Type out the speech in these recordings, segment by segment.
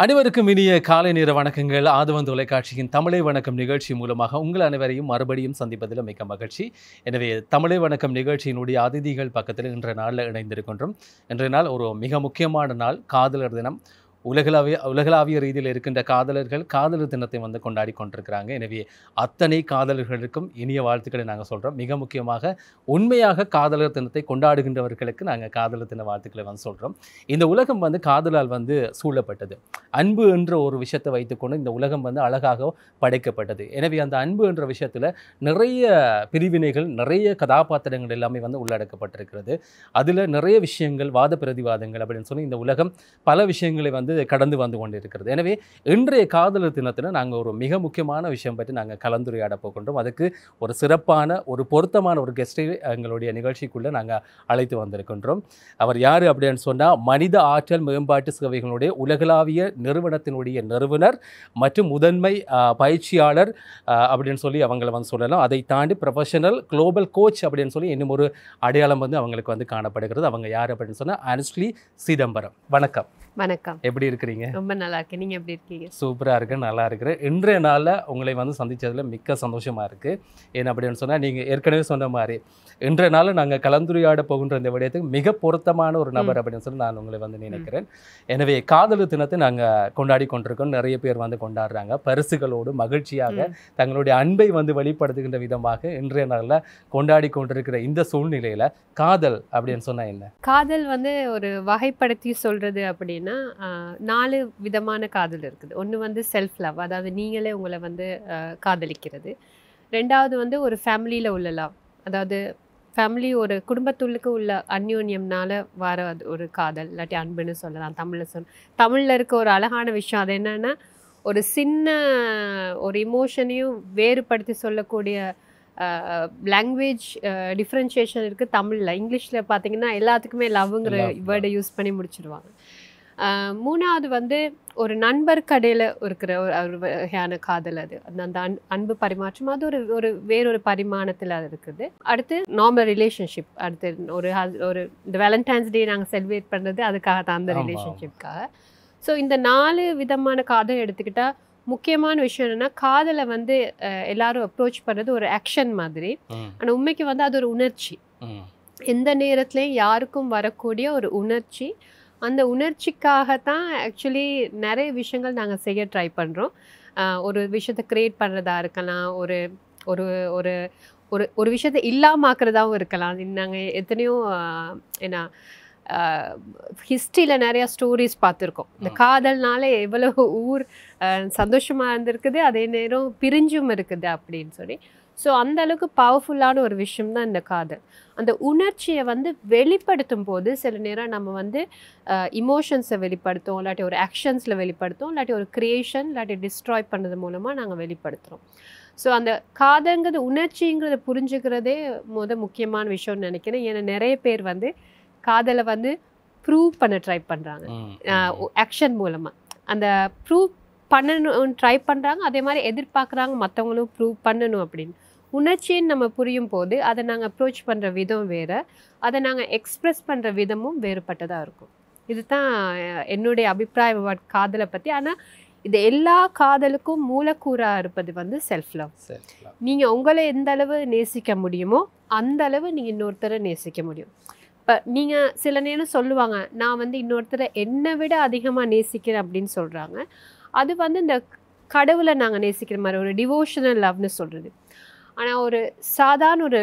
அனைவருக்கும் இனிய காலை நேர வணக்கங்கள். ஆதவன் தொலைக்காட்சியின் தமிழை வணக்கம் நிகழ்ச்சி மூலமாக உங்கள் அனைவரையும் மறுபடியும் சந்திப்பதில் மிக்க மகிழ்ச்சி. எனவே தமிழை வணக்கம் நிகழ்ச்சியினுடைய அதிதிகள் பக்கத்தில் இன்றைய நாளில் இணைந்திருக்கின்றோம். இன்றைய நாள் ஒரு மிக முக்கியமான நாள், காதலர் தினம். உலகளாவிய ரீதியில் இருக்கின்ற காதலர்கள் காதலர் தினத்தை கொண்டாடி கொண்டிருக்கிறாங்க. எனவே அத்தனை காதலர்களுக்கும் இனிய வாழ்த்துக்களை நாங்கள் சொல்கிறோம். மிக முக்கியமாக உண்மையாக காதலர் தினத்தை கொண்டாடுகின்றவர்களுக்கு நாங்கள் காதலர் தின வாழ்த்துக்களை சொல்கிறோம். இந்த உலகம் காதலால் சூழப்பட்டது. அன்பு என்ற ஒரு விஷயத்தை வைத்துக்கொண்டு இந்த உலகம் அழகாக படைக்கப்பட்டது. எனவே அந்த அன்பு என்ற விஷயத்தில் நிறைய பிரிவினைகள், நிறைய கதாபாத்திரங்கள் எல்லாமே உள்ளடக்கப்பட்டிருக்கிறது. அதில் நிறைய விஷயங்கள், வாத பிரதிவாதங்கள் அப்படின்னு சொல்லி இந்த உலகம் பல விஷயங்களை கடந்து வந்து கொண்டிருக்கிறது. எனவே இன்றைய காதலர் தினத்தில் நாங்கள் ஒரு மிக முக்கியமான விஷயம் பற்றி நாங்கள் கலந்துரையாட போகின்றோம். அதுக்கு ஒரு சிறப்பான, ஒரு பொருத்தமான ஒரு கெஸ்டை எங்களுடைய நிகழ்ச்சிக்குள்ளே நாங்கள் அழைத்து வந்திருக்கின்றோம். அவர் யார் அப்படின்னு சொன்னால், மனித ஆற்றல் மேம்பாட்டு சேவைகளுடைய உலகளாவிய நிறுவனத்தினுடைய நிறுவனர் மற்றும் முதன்மை பயிற்சியாளர் அப்படின்னு சொல்லி அவங்களை சொல்லலாம். அதை தாண்டி ப்ரொஃபஷனல் குளோபல் கோச் அப்படின்னு சொல்லி இன்னும் ஒரு அடையாளம் அவங்களுக்கு காணப்படுகிறது. அவங்க யார் அப்படின்னு சொன்னால் ஆனஸ்ட்லி சிதம்பரம். வணக்கம். வணக்கம். எப்படி இருக்கிறீங்க? ரொம்ப நல்லா இருக்கேன். நீங்கள் எப்படி இருக்கீங்க? சூப்பராக இருக்கு, நல்லா இருக்கிறேன். இன்றைய நாளில் உங்களை சந்தித்ததில் மிக்க சந்தோஷமாக இருக்குது. ஏன் அப்படின்னு சொன்னால், நீங்கள் ஏற்கனவே சொன்ன மாதிரி இன்றைய நாளில் நாங்கள் கலந்துரையாட போகின்ற இந்த விடயத்துக்கு மிக பொருத்தமான ஒரு நபர் அப்படின்னு சொல்லி நான் உங்களை நினைக்கிறேன். எனவே காதலர் தினத்தை நாங்கள் கொண்டாடி கொண்டிருக்கோம். நிறைய பேர் கொண்டாடுறாங்க. பரிசுகளோடு மகிழ்ச்சியாக தங்களுடைய அன்பை வெளிப்படுத்துகின்ற விதமாக இன்றைய நாளில் கொண்டாடி கொண்டிருக்கிற இந்த சூழ்நிலையில் காதல் அப்படின்னு சொன்னால் என்ன? காதல் ஒரு வகைப்படுத்தி சொல்கிறது அப்படின்னா 4 விதமான காதல் இருக்குது. ஒன்று செல்ஃப் லவ், அதாவது நீங்களே உங்களை காதலிக்கிறது. ரெண்டாவது ஒரு ஃபேமிலியில் உள்ள லவ், அதாவது ஃபேமிலி, ஒரு குடும்பத்துள்ளுக்கு உள்ள அந்யோன்யம்னால வர ஒரு காதல், இல்லாட்டி அன்புன்னு சொல்லலாம். தமிழில் இருக்க ஒரு அழகான விஷயம் அது என்னன்னா, ஒரு சின்ன ஒரு இமோஷனையும் வேறுபடுத்தி சொல்லக்கூடிய லாங்குவேஜ் டிஃப்ரென்ஷியேஷன் இருக்குது தமிழில். இங்கிலீஷில் பார்த்தீங்கன்னா எல்லாத்துக்குமே லவ்ங்கிற வேர்டை யூஸ் பண்ணி முடிச்சிடுவாங்க. மூணாவது ஒரு நண்பர் கடையில் இருக்கிற ஒரு வகையான காதல். அது அந்த அன்பு பரிமாற்றம், அது ஒரு வேறொரு பரிமாணத்தில் அது இருக்குது. அடுத்து நார்மல் ரிலேஷன்ஷிப். அடுத்து ஒரு இந்த வேலண்டைன்ஸ் டே நாங்கள் செலிப்ரேட் பண்ணுறது அதுக்காக தான், அந்த ரிலேஷன்ஷிப்காக. ஸோ இந்த 4 விதமான காதல் எடுத்துக்கிட்டால் முக்கியமான விஷயம் என்னென்னா, காதலை எல்லாரும் அப்ரோச் பண்ணுறது ஒரு ஆக்ஷன் மாதிரி. ஆனால் உண்மைக்கு அது ஒரு உணர்ச்சி. எந்த நேரத்துலையும் யாருக்கும் வரக்கூடிய ஒரு உணர்ச்சி. அந்த உணர்ச்சிக்காகத்தான் ஆக்சுவலி நிறைய விஷயங்கள் நாங்கள் செய்ய ட்ரை பண்ணுறோம். ஒரு விஷயத்தை க்ரியேட் பண்ணுறதா இருக்கலாம், ஒரு ஒரு ஒரு ஒரு ஒரு விஷயத்தை இல்லாமாக்குறதாகவும் இருக்கலாம். நாங்கள் எத்தனையோ என்ன ஹிஸ்ட்ரியில் நிறையா ஸ்டோரிஸ் பார்த்துருக்கோம். இந்த காதல்னால எவ்வளோ ஊர் சந்தோஷமாக இருந்திருக்குது, அதே நேரம் பிரிஞ்சும் இருக்குது அப்படின்னு சொல்லி. ஸோ அந்த அளவுக்கு பவர்ஃபுல்லான ஒரு விஷயம் தான் இந்த காதல். அந்த உணர்ச்சியை வெளிப்படுத்தும் போது சில நேரம் நம்ம இமோஷன்ஸை வெளிப்படுத்தும், இல்லாட்டி ஒரு ஆக்ஷன்ஸில் வெளிப்படுத்தும், இல்லாட்டி ஒரு க்ரியேஷன், இல்லாட்டி டிஸ்ட்ராய் பண்ணுறது மூலமாக நாங்கள் வெளிப்படுத்துகிறோம். ஸோ அந்த காதல்ங்கிறது, உணர்ச்சிங்கிறத புரிஞ்சுக்கிறதே முக்கியமான விஷயம்னு நினைக்கிறேன். ஏன்னா நிறைய பேர் காதலை ப்ரூவ் பண்ண ட்ரை பண்ணுறாங்க ஆக்ஷன் மூலமாக. அந்த ப்ரூவ் பண்ணணும் ட்ரை பண்ணுறாங்க, அதே மாதிரி எதிர்பார்க்குறாங்க மற்றவங்களும் ப்ரூவ் பண்ணணும் அப்படின்னு. உணர்ச்சின்னு நம்ம புரியும் போது அதை நாங்கள் அப்ரோச் பண்ணுற விதம் வேறு, அதை நாங்கள் எக்ஸ்ப்ரெஸ் பண்ணுற விதமும் வேறுபட்டதாக இருக்கும். இதுதான் என்னுடைய அபிப்பிராயம் காதலை பற்றி. ஆனால் இது எல்லா காதலுக்கும் மூலக்கூறாக இருப்பது செல்ஃப் லவ். நீங்கள் உங்களை எந்த அளவு நேசிக்க முடியுமோ அந்த அளவு நீங்கள் இன்னொருத்தரை நேசிக்க முடியும். இப்போ நீங்கள் சில நேரம் சொல்லுவாங்க, நான் இன்னொருத்தரை என்னை விட அதிகமாக நேசிக்கிறேன் அப்படின்னு சொல்கிறாங்க. அது இந்த கடவுளை நாங்கள் நேசிக்கிற மாதிரி ஒரு டிவோஷனல் லவ்னு சொல்கிறது. ஆனால் ஒரு சாதாரண ஒரு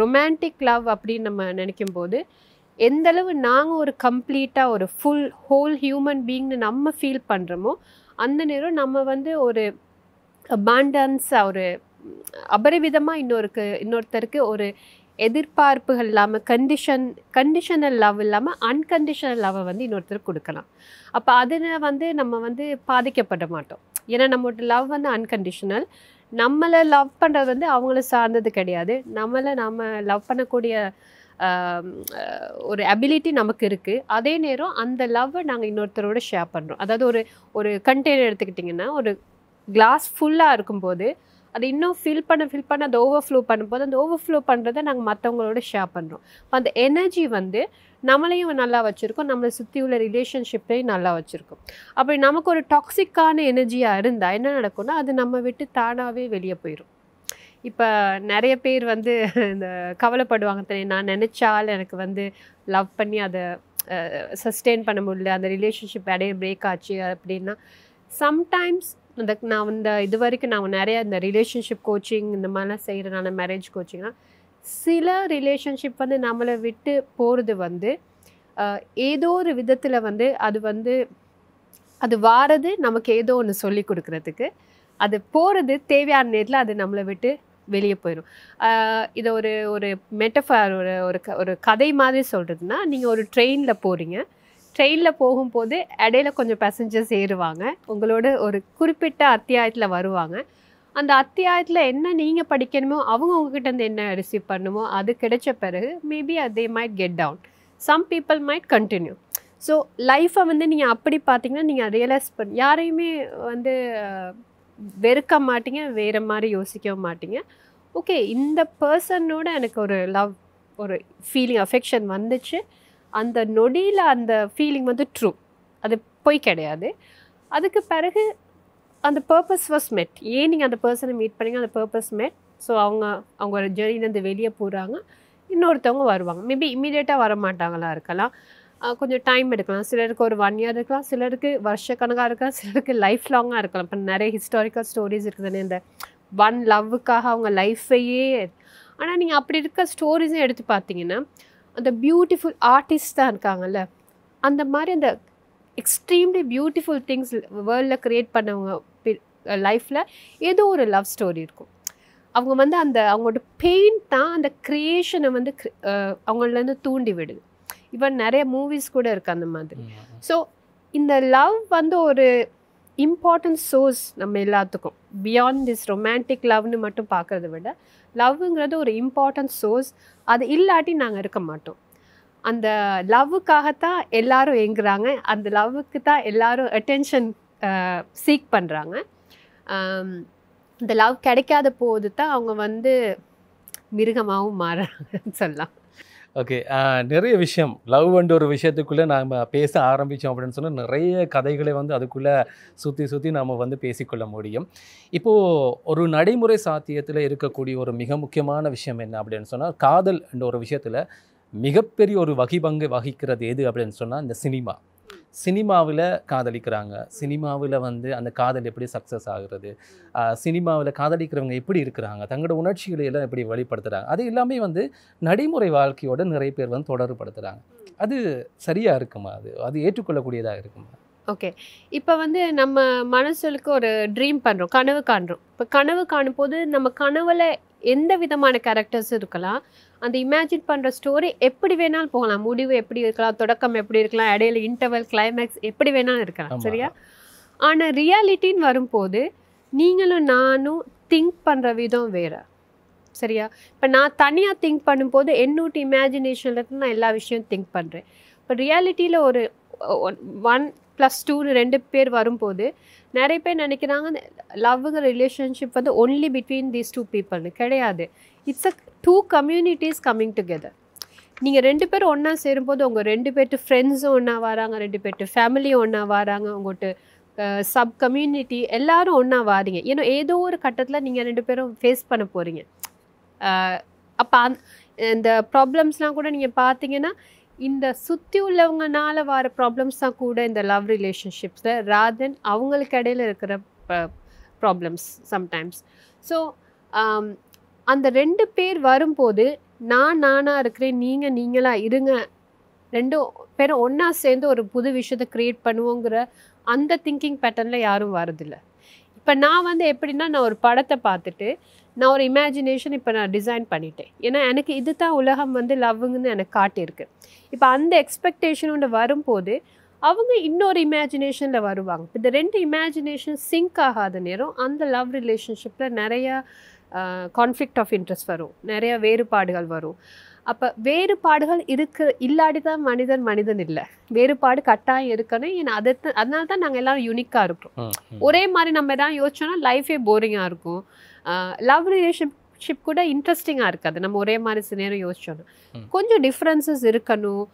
ரொமான்டிக் லவ் அப்படின்னு நம்ம நினைக்கும் போது எந்தளவு நாங்கள் ஒரு கம்ப்ளீட்டாக ஒரு ஹோல் ஹியூமன் பீயிங்னு நம்ம ஃபீல் பண்ணுறோமோ அந்த நேரம் நம்ம ஒரு அபாண்டன்ஸாக, ஒரு அபரிவிதமாக இன்னொருத்தருக்கு ஒரு எதிர்பார்ப்புகள் இல்லாமல், கண்டிஷனல் லவ் இல்லாமல் அன்கண்டிஷனல் லவ்வை இன்னொருத்தருக்கு கொடுக்கலாம். அப்போ அதில் நம்ம பாதிக்கப்பட மாட்டோம். ஏன்னா நம்மளோட லவ் அன்கண்டிஷனல். நம்மளை லவ் பண்ணுறது அவங்கள சார்ந்தது கிடையாது. நம்ம லவ் பண்ணக்கூடிய ஒரு அபிலிட்டி நமக்கு இருக்குது. அதே நேரம் அந்த லவ்வை நாங்கள் இன்னொருத்தரோட ஷேர் பண்ணுறோம். அதாவது ஒரு கண்டெய்னர் எடுத்துக்கிட்டிங்கன்னா, ஒரு கிளாஸ் ஃபுல்லாக இருக்கும்போது அது இன்னும் ஃபில் பண்ண அது ஓவர்ஃப்ளோ பண்ணும்போது அந்த ஓவர்ஃப்ளோ பண்ணுறதை நாங்கள் மற்றவங்களோட ஷேர் பண்ணுறோம். அந்த எனர்ஜி வந்து நம்மளையும் நல்லா வச்சுருக்கோம், நம்மளை சுற்றி உள்ள ரிலேஷன்ஷிப்பையும் நல்லா வச்சுருக்கோம். அப்படி நமக்கு ஒரு டாக்ஸிக்கான எனர்ஜியாக இருந்தால் என்ன நடக்கும்னா அது நம்ம விட்டு தானாகவே வெளியே போயிடும். இப்போ நிறைய பேர் வந்து இந்த கவலைப்படுவாங்க தெரியும், நான் நினச்சால் எனக்கு வந்து லவ் பண்ணி அதை சஸ்டெயின் பண்ண முடியல, அந்த ரிலேஷன்ஷிப் இடையே பிரேக் ஆச்சு அப்படின்னா. சம்டைம்ஸ் நான் இது வரைக்கும் நான் நிறையா இந்த ரிலேஷன்ஷிப் கோச்சிங் இந்த மாதிரிலாம் செய்கிறேன், மேரேஜ் கோச்சிங்லாம். சில ரிலேஷன்ஷிப் வந்து நம்மளை விட்டு போகிறது வந்து ஏதோ ஒரு விதத்தில் வந்து அது வாரது நமக்கு ஏதோ ஒன்று சொல்லி கொடுக்குறதுக்கு, அது போகிறது தேவையான நேரத்தில் அது நம்மளை விட்டு வெளியே போயிடும். இதை ஒரு மெட்டஃபார் ஒரு கதை மாதிரி சொல்கிறதுனா, நீங்கள் ஒரு ட்ரெயினில் போகிறீங்க, ட்ரெயினில் போகும்போது இடையில கொஞ்சம் பேசஞ்சர்ஸ் ஏறுவாங்க, உங்களோட ஒரு குறிப்பிட்ட அத்தியாயத்தில் வருவாங்க. அந்த அத்தியாயத்தில் என்ன நீங்கள் படிக்கணுமோ அவங்க உங்ககிட்ட என்ன ரிசீவ் பண்ணுமோ அது கிடைச்ச பிறகு maybe they might get down, some people might continue. So லைஃப்பை வந்து நீங்கள் அப்படி பார்த்தீங்கன்னா நீங்கள் ரியலைஸ் யாரையுமே வந்து வெறுக்க மாட்டீங்க, வேறு மாதிரி யோசிக்கவும் மாட்டீங்க. ஓகே, இந்த பர்சனோட எனக்கு ஒரு லவ், ஒரு ஃபீலிங், அஃபெக்ஷன் வந்துச்சு, அந்த நொடியில் அந்த ஃபீலிங் வந்து ட்ரூ, அது பொய் கிடையாது. அதுக்கு பிறகு அந்த பர்பஸ் வாஸ் மெட். ஏன் நீங்கள் அந்த பர்சனை மீட் பண்ணீங்க, அந்த பர்பஸ் மெட். ஸோ அவங்க ஒரு ஜெர்னிலேருந்து வெளியே போகிறாங்க, இன்னொருத்தவங்க வருவாங்க. மேபி இம்மீடியட்டாக வர மாட்டாங்களா இருக்கலாம், கொஞ்சம் டைம் எடுக்கலாம். சிலருக்கு ஒரு 1 year இருக்கலாம், சிலருக்கு வருஷக்கணக்காக இருக்கலாம், சிலருக்கு லைஃப் லாங்காக இருக்கலாம். இப்போ நிறைய ஹிஸ்டாரிக்கல் ஸ்டோரிஸ் இருக்குதுன்னு, இந்த ஒன் லவ்வுக்காக அவங்க லைஃப்பையே. ஆனால் நீங்கள் அப்படி இருக்க ஸ்டோரிஸும் எடுத்து பார்த்தீங்கன்னா அந்த பியூட்டிஃபுல் ஆர்டிஸ்ட் தான் இருக்காங்கல்ல, அந்த மாதிரி அந்த எக்ஸ்ட்ரீம்லி பியூட்டிஃபுல் திங்ஸ் வேர்ல்டில் க்ரியேட் பண்ணவங்க லைஃப்பில் ஏதோ ஒரு லவ் ஸ்டோரி இருக்கும். அவங்க வந்து அவங்களோட பெயின் தான் அந்த க்ரியேஷனை வந்து அவங்களேருந்து தூண்டி விடுது. ஈவன் நிறைய மூவிஸ் கூட இருக்குது அந்த மாதிரி. ஸோ இந்த லவ் வந்து ஒரு இம்பார்ட்டன்ட் சோர்ஸ் நம்ம எல்லாத்துக்கும். பியாண்ட் திஸ் ரொமான்டிக் லவ்னு மட்டும் பார்க்குறத விட லவ்ங்கிறது ஒரு இம்பார்ட்டன்ட் சோர்ஸ். அது இல்லாட்டி நாங்கள் இருக்க மாட்டோம். அந்த லவ்வுக்காகத்தான் எல்லாரும் ஏங்குறாங்க, அந்த லவ்வுக்கு தான் எல்லாரும் அட்டென்ஷன் சீக் பண்ணுறாங்க. இந்த லவ் கிடைக்காத போது தான் அவங்க வந்து மிருகமாகவும் மாறுறாங்கன்னு சொல்லலாம். ஓகே, நிறைய விஷயம் லவ்ன்ற ஒரு விஷயத்துக்குள்ளே நாம் பேச ஆரம்பித்தோம் அப்படின்னு சொன்னால் நிறைய கதைகளை வந்து அதுக்குள்ளே சுற்றி நாம் வந்து பேசிக்கொள்ள முடியும். இப்போது ஒரு நடைமுறை சாத்தியத்தில் இருக்கக்கூடிய ஒரு மிக முக்கியமான விஷயம் என்ன அப்படின்னு சொன்னால், காதல் என்ற ஒரு விஷயத்தில் மிகப்பெரிய ஒரு வகிபங்கு வகிக்கிறது எது அப்படின்னு சொன்னால் இந்த சினிமாவில் காதலிக்கிறாங்க, சினிமாவில் வந்து அந்த காதல் எப்படி சக்ஸஸ் ஆகுறது, சினிமாவில் காதலிக்கிறவங்க எப்படி இருக்கிறாங்க, தங்களோட உணர்ச்சிகளை எல்லாம் எப்படி வெளிப்படுத்துகிறாங்க, அது எல்லாமே வந்து நடைமுறை வாழ்க்கையோட நிறைய பேர் வந்து தொடர்புபடுத்துகிறாங்க. அது சரியாக இருக்குமா? அது ஏற்றுக்கொள்ளக்கூடியதாக இருக்குமா? ஓகே, இப்போ வந்து நம்ம மனசுக்கு ஒரு ட்ரீம் பண்ணுறோம், கனவு காண்றோம். இப்போ கனவு காணும்போது நம்ம கனவுல எந்த விதமான கேரக்டர்ஸும் இருக்கலாம். அந்த இமேஜின் பண்ணுற ஸ்டோரி எப்படி வேணாலும் போகலாம், முடிவு எப்படி இருக்கலாம், தொடக்கம் எப்படி இருக்கலாம், இடையில இன்டர்வல், கிளைமேக்ஸ் எப்படி வேணாலும் இருக்கலாம், சரியா? ஆனால் ரியாலிட்டின்னு வரும்போது நீங்களும் நானும் திங்க் பண்ணுற விதம் வேறு, சரியா? இப்போ நான் தனியாக திங்க் பண்ணும்போது என்னோட இமேஜினேஷனில் நான் எல்லா விஷயம் திங்க் பண்ணுறேன். இப்போ ரியாலிட்டியில் ஒரு 1+2 2 பேர் வரும்போது நிறைய பேர் நினைக்கிறாங்க லவ்ங்கிற ரிலேஷன்ஷிப் வந்து ஒன்லி பிட்வீன் தீஸ் 2 பீப்புள்னு. கிடையாது. It's a 2 communities coming together. நீங்கள் 2 பேரும் ஒன்றா சேரும்போது உங்கள் 2 பேர்ட்டு ஃப்ரெண்ட்ஸும் ஒன்றா வராங்க, 2 பேர்ட்டு ஃபேமிலியும் ஒன்றா வராங்க, உங்கள்கிட்ட சப் கம்யூனிட்டி எல்லாரும் ஒன்றா வாரீங்க. ஏன்னா ஏதோ ஒரு கட்டத்தில் நீங்கள் 2 பேரும் ஃபேஸ் பண்ண போகிறீங்க. அப்போ இந்த ப்ராப்ளம்ஸ்லாம் கூட நீங்கள் பார்த்தீங்கன்னா இந்த சுற்றி உள்ளவங்கனால வர ப்ராப்ளம்ஸ் தான் கூட இந்த லவ் ரிலேஷன்ஷிப்ஸில் ராதன் அவங்களுக்கு இடையில இருக்கிற ப்ராப்ளம்ஸ் சம்டைம்ஸ். ஸோ அந்த 2 பேர் வரும்போது நானாக இருக்கிறேன், நீங்களாக இருங்க, 2 பேரும் ஒன்றா சேர்ந்து ஒரு புது விஷயத்தை க்ரியேட் பண்ணுவோங்கிற அந்த திங்கிங் பேட்டர்னில் யாரும் வரதில்லை. இப்போ நான் வந்து எப்படின்னா, நான் ஒரு படத்தை பார்த்துட்டு நான் ஒரு இமேஜினேஷன் இப்போ நான் டிசைன் பண்ணிட்டேன். ஏன்னா எனக்கு இது தான் உலகம் வந்து லவ்வுங்கன்னு எனக்கு காட்டியிருக்கு. இப்போ அந்த எக்ஸ்பெக்டேஷனோட வரும்போது அவங்க இன்னொரு இமேஜினேஷனில் வருவாங்க. இந்த 2 இமேஜினேஷன் சிங்க் ஆகாத நேரம் அந்த லவ் ரிலேஷன்ஷிப்பில் நிறையா கான்ஃப்ளிக்ட் ஆஃப் இன்ட்ரெஸ்ட் வரும், நிறையா வேறுபாடுகள் வரும். அப்போ வேறுபாடுகள் இல்லாடி தான் மனிதன் இல்லை, வேறுபாடு கட்டாயம் இருக்கணும். ஏன்னா அதனால தான் நாங்கள் எல்லாரும் யூனிக்காக இருக்கிறோம். ஒரே மாதிரி நம்ம எதாவது யோசிச்சோன்னா லைஃபே போரிங்காக இருக்கும். லவ் ரிலேஷன்ஷிப் கூட இன்ட்ரெஸ்டிங்காக இருக்காது நம்ம ஒரே மாதிரி சில நேரம் யோசிச்சோன்னா. கொஞ்சம் டிஃப்ரென்சஸ் இருக்கணும்,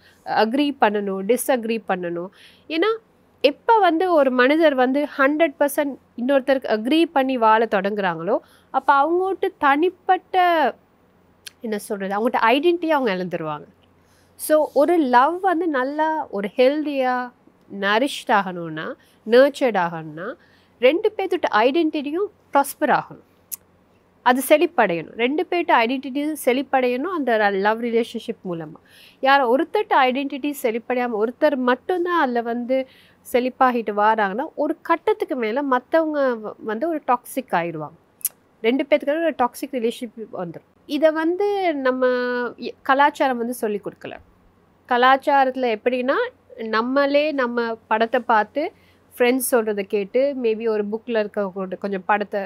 அக்ரி பண்ணணும், டிஸ்அக்ரி பண்ணணும். ஏன்னா எப்போ ஒரு மனிதர் 100% இன்னொருத்தருக்கு அக்ரி பண்ணி வாழ தொடங்குறாங்களோ அப்போ அவங்கள்ட்ட தனிப்பட்ட என்ன சொல்கிறது, அவங்கள்ட்ட ஐடென்டிட்டியை அவங்க இழந்துருவாங்க. ஸோ ஒரு லவ் நல்லா ஒரு ஹெல்தியாக நரிஷ்ட் ஆகணும்னா, நர்ச்சர்ட் ஆகணும்னா 2 பேர்த்தோட ஐடென்டிட்டியும் ப்ராஸ்பர் ஆகணும், அது செழிப்படையணும். 2 பேர்ட்ட ஐடென்டிட்டியும் செழிப்படையணும் அந்த லவ் ரிலேஷன்ஷிப் மூலமாக. யார் ஒருத்தர்ட்ட ஐடென்டிட்டி செழிப்படையாமல் ஒருத்தர் மட்டும்தான் அதில் செழிப்பாகிட்டு வராங்கன்னா ஒரு கட்டத்துக்கு மேலே மற்றவங்க ஒரு டாக்ஸிக் ஆயிடுவாங்க. 2 பேர்த்துக்கு ஒரு டாக்ஸிக் ரிலேஷன்ஷிப் வந்துடும். இதை நம்ம கலாச்சாரம் சொல்லிக் கொடுக்கல. கலாச்சாரத்தில் எப்படின்னா நம்மளே நம்ம படத்தை பார்த்து ஃப்ரெண்ட்ஸ் சொல்கிறத கேட்டு மேபி ஒரு புக்கில் இருக்க கொஞ்சம் படத்தை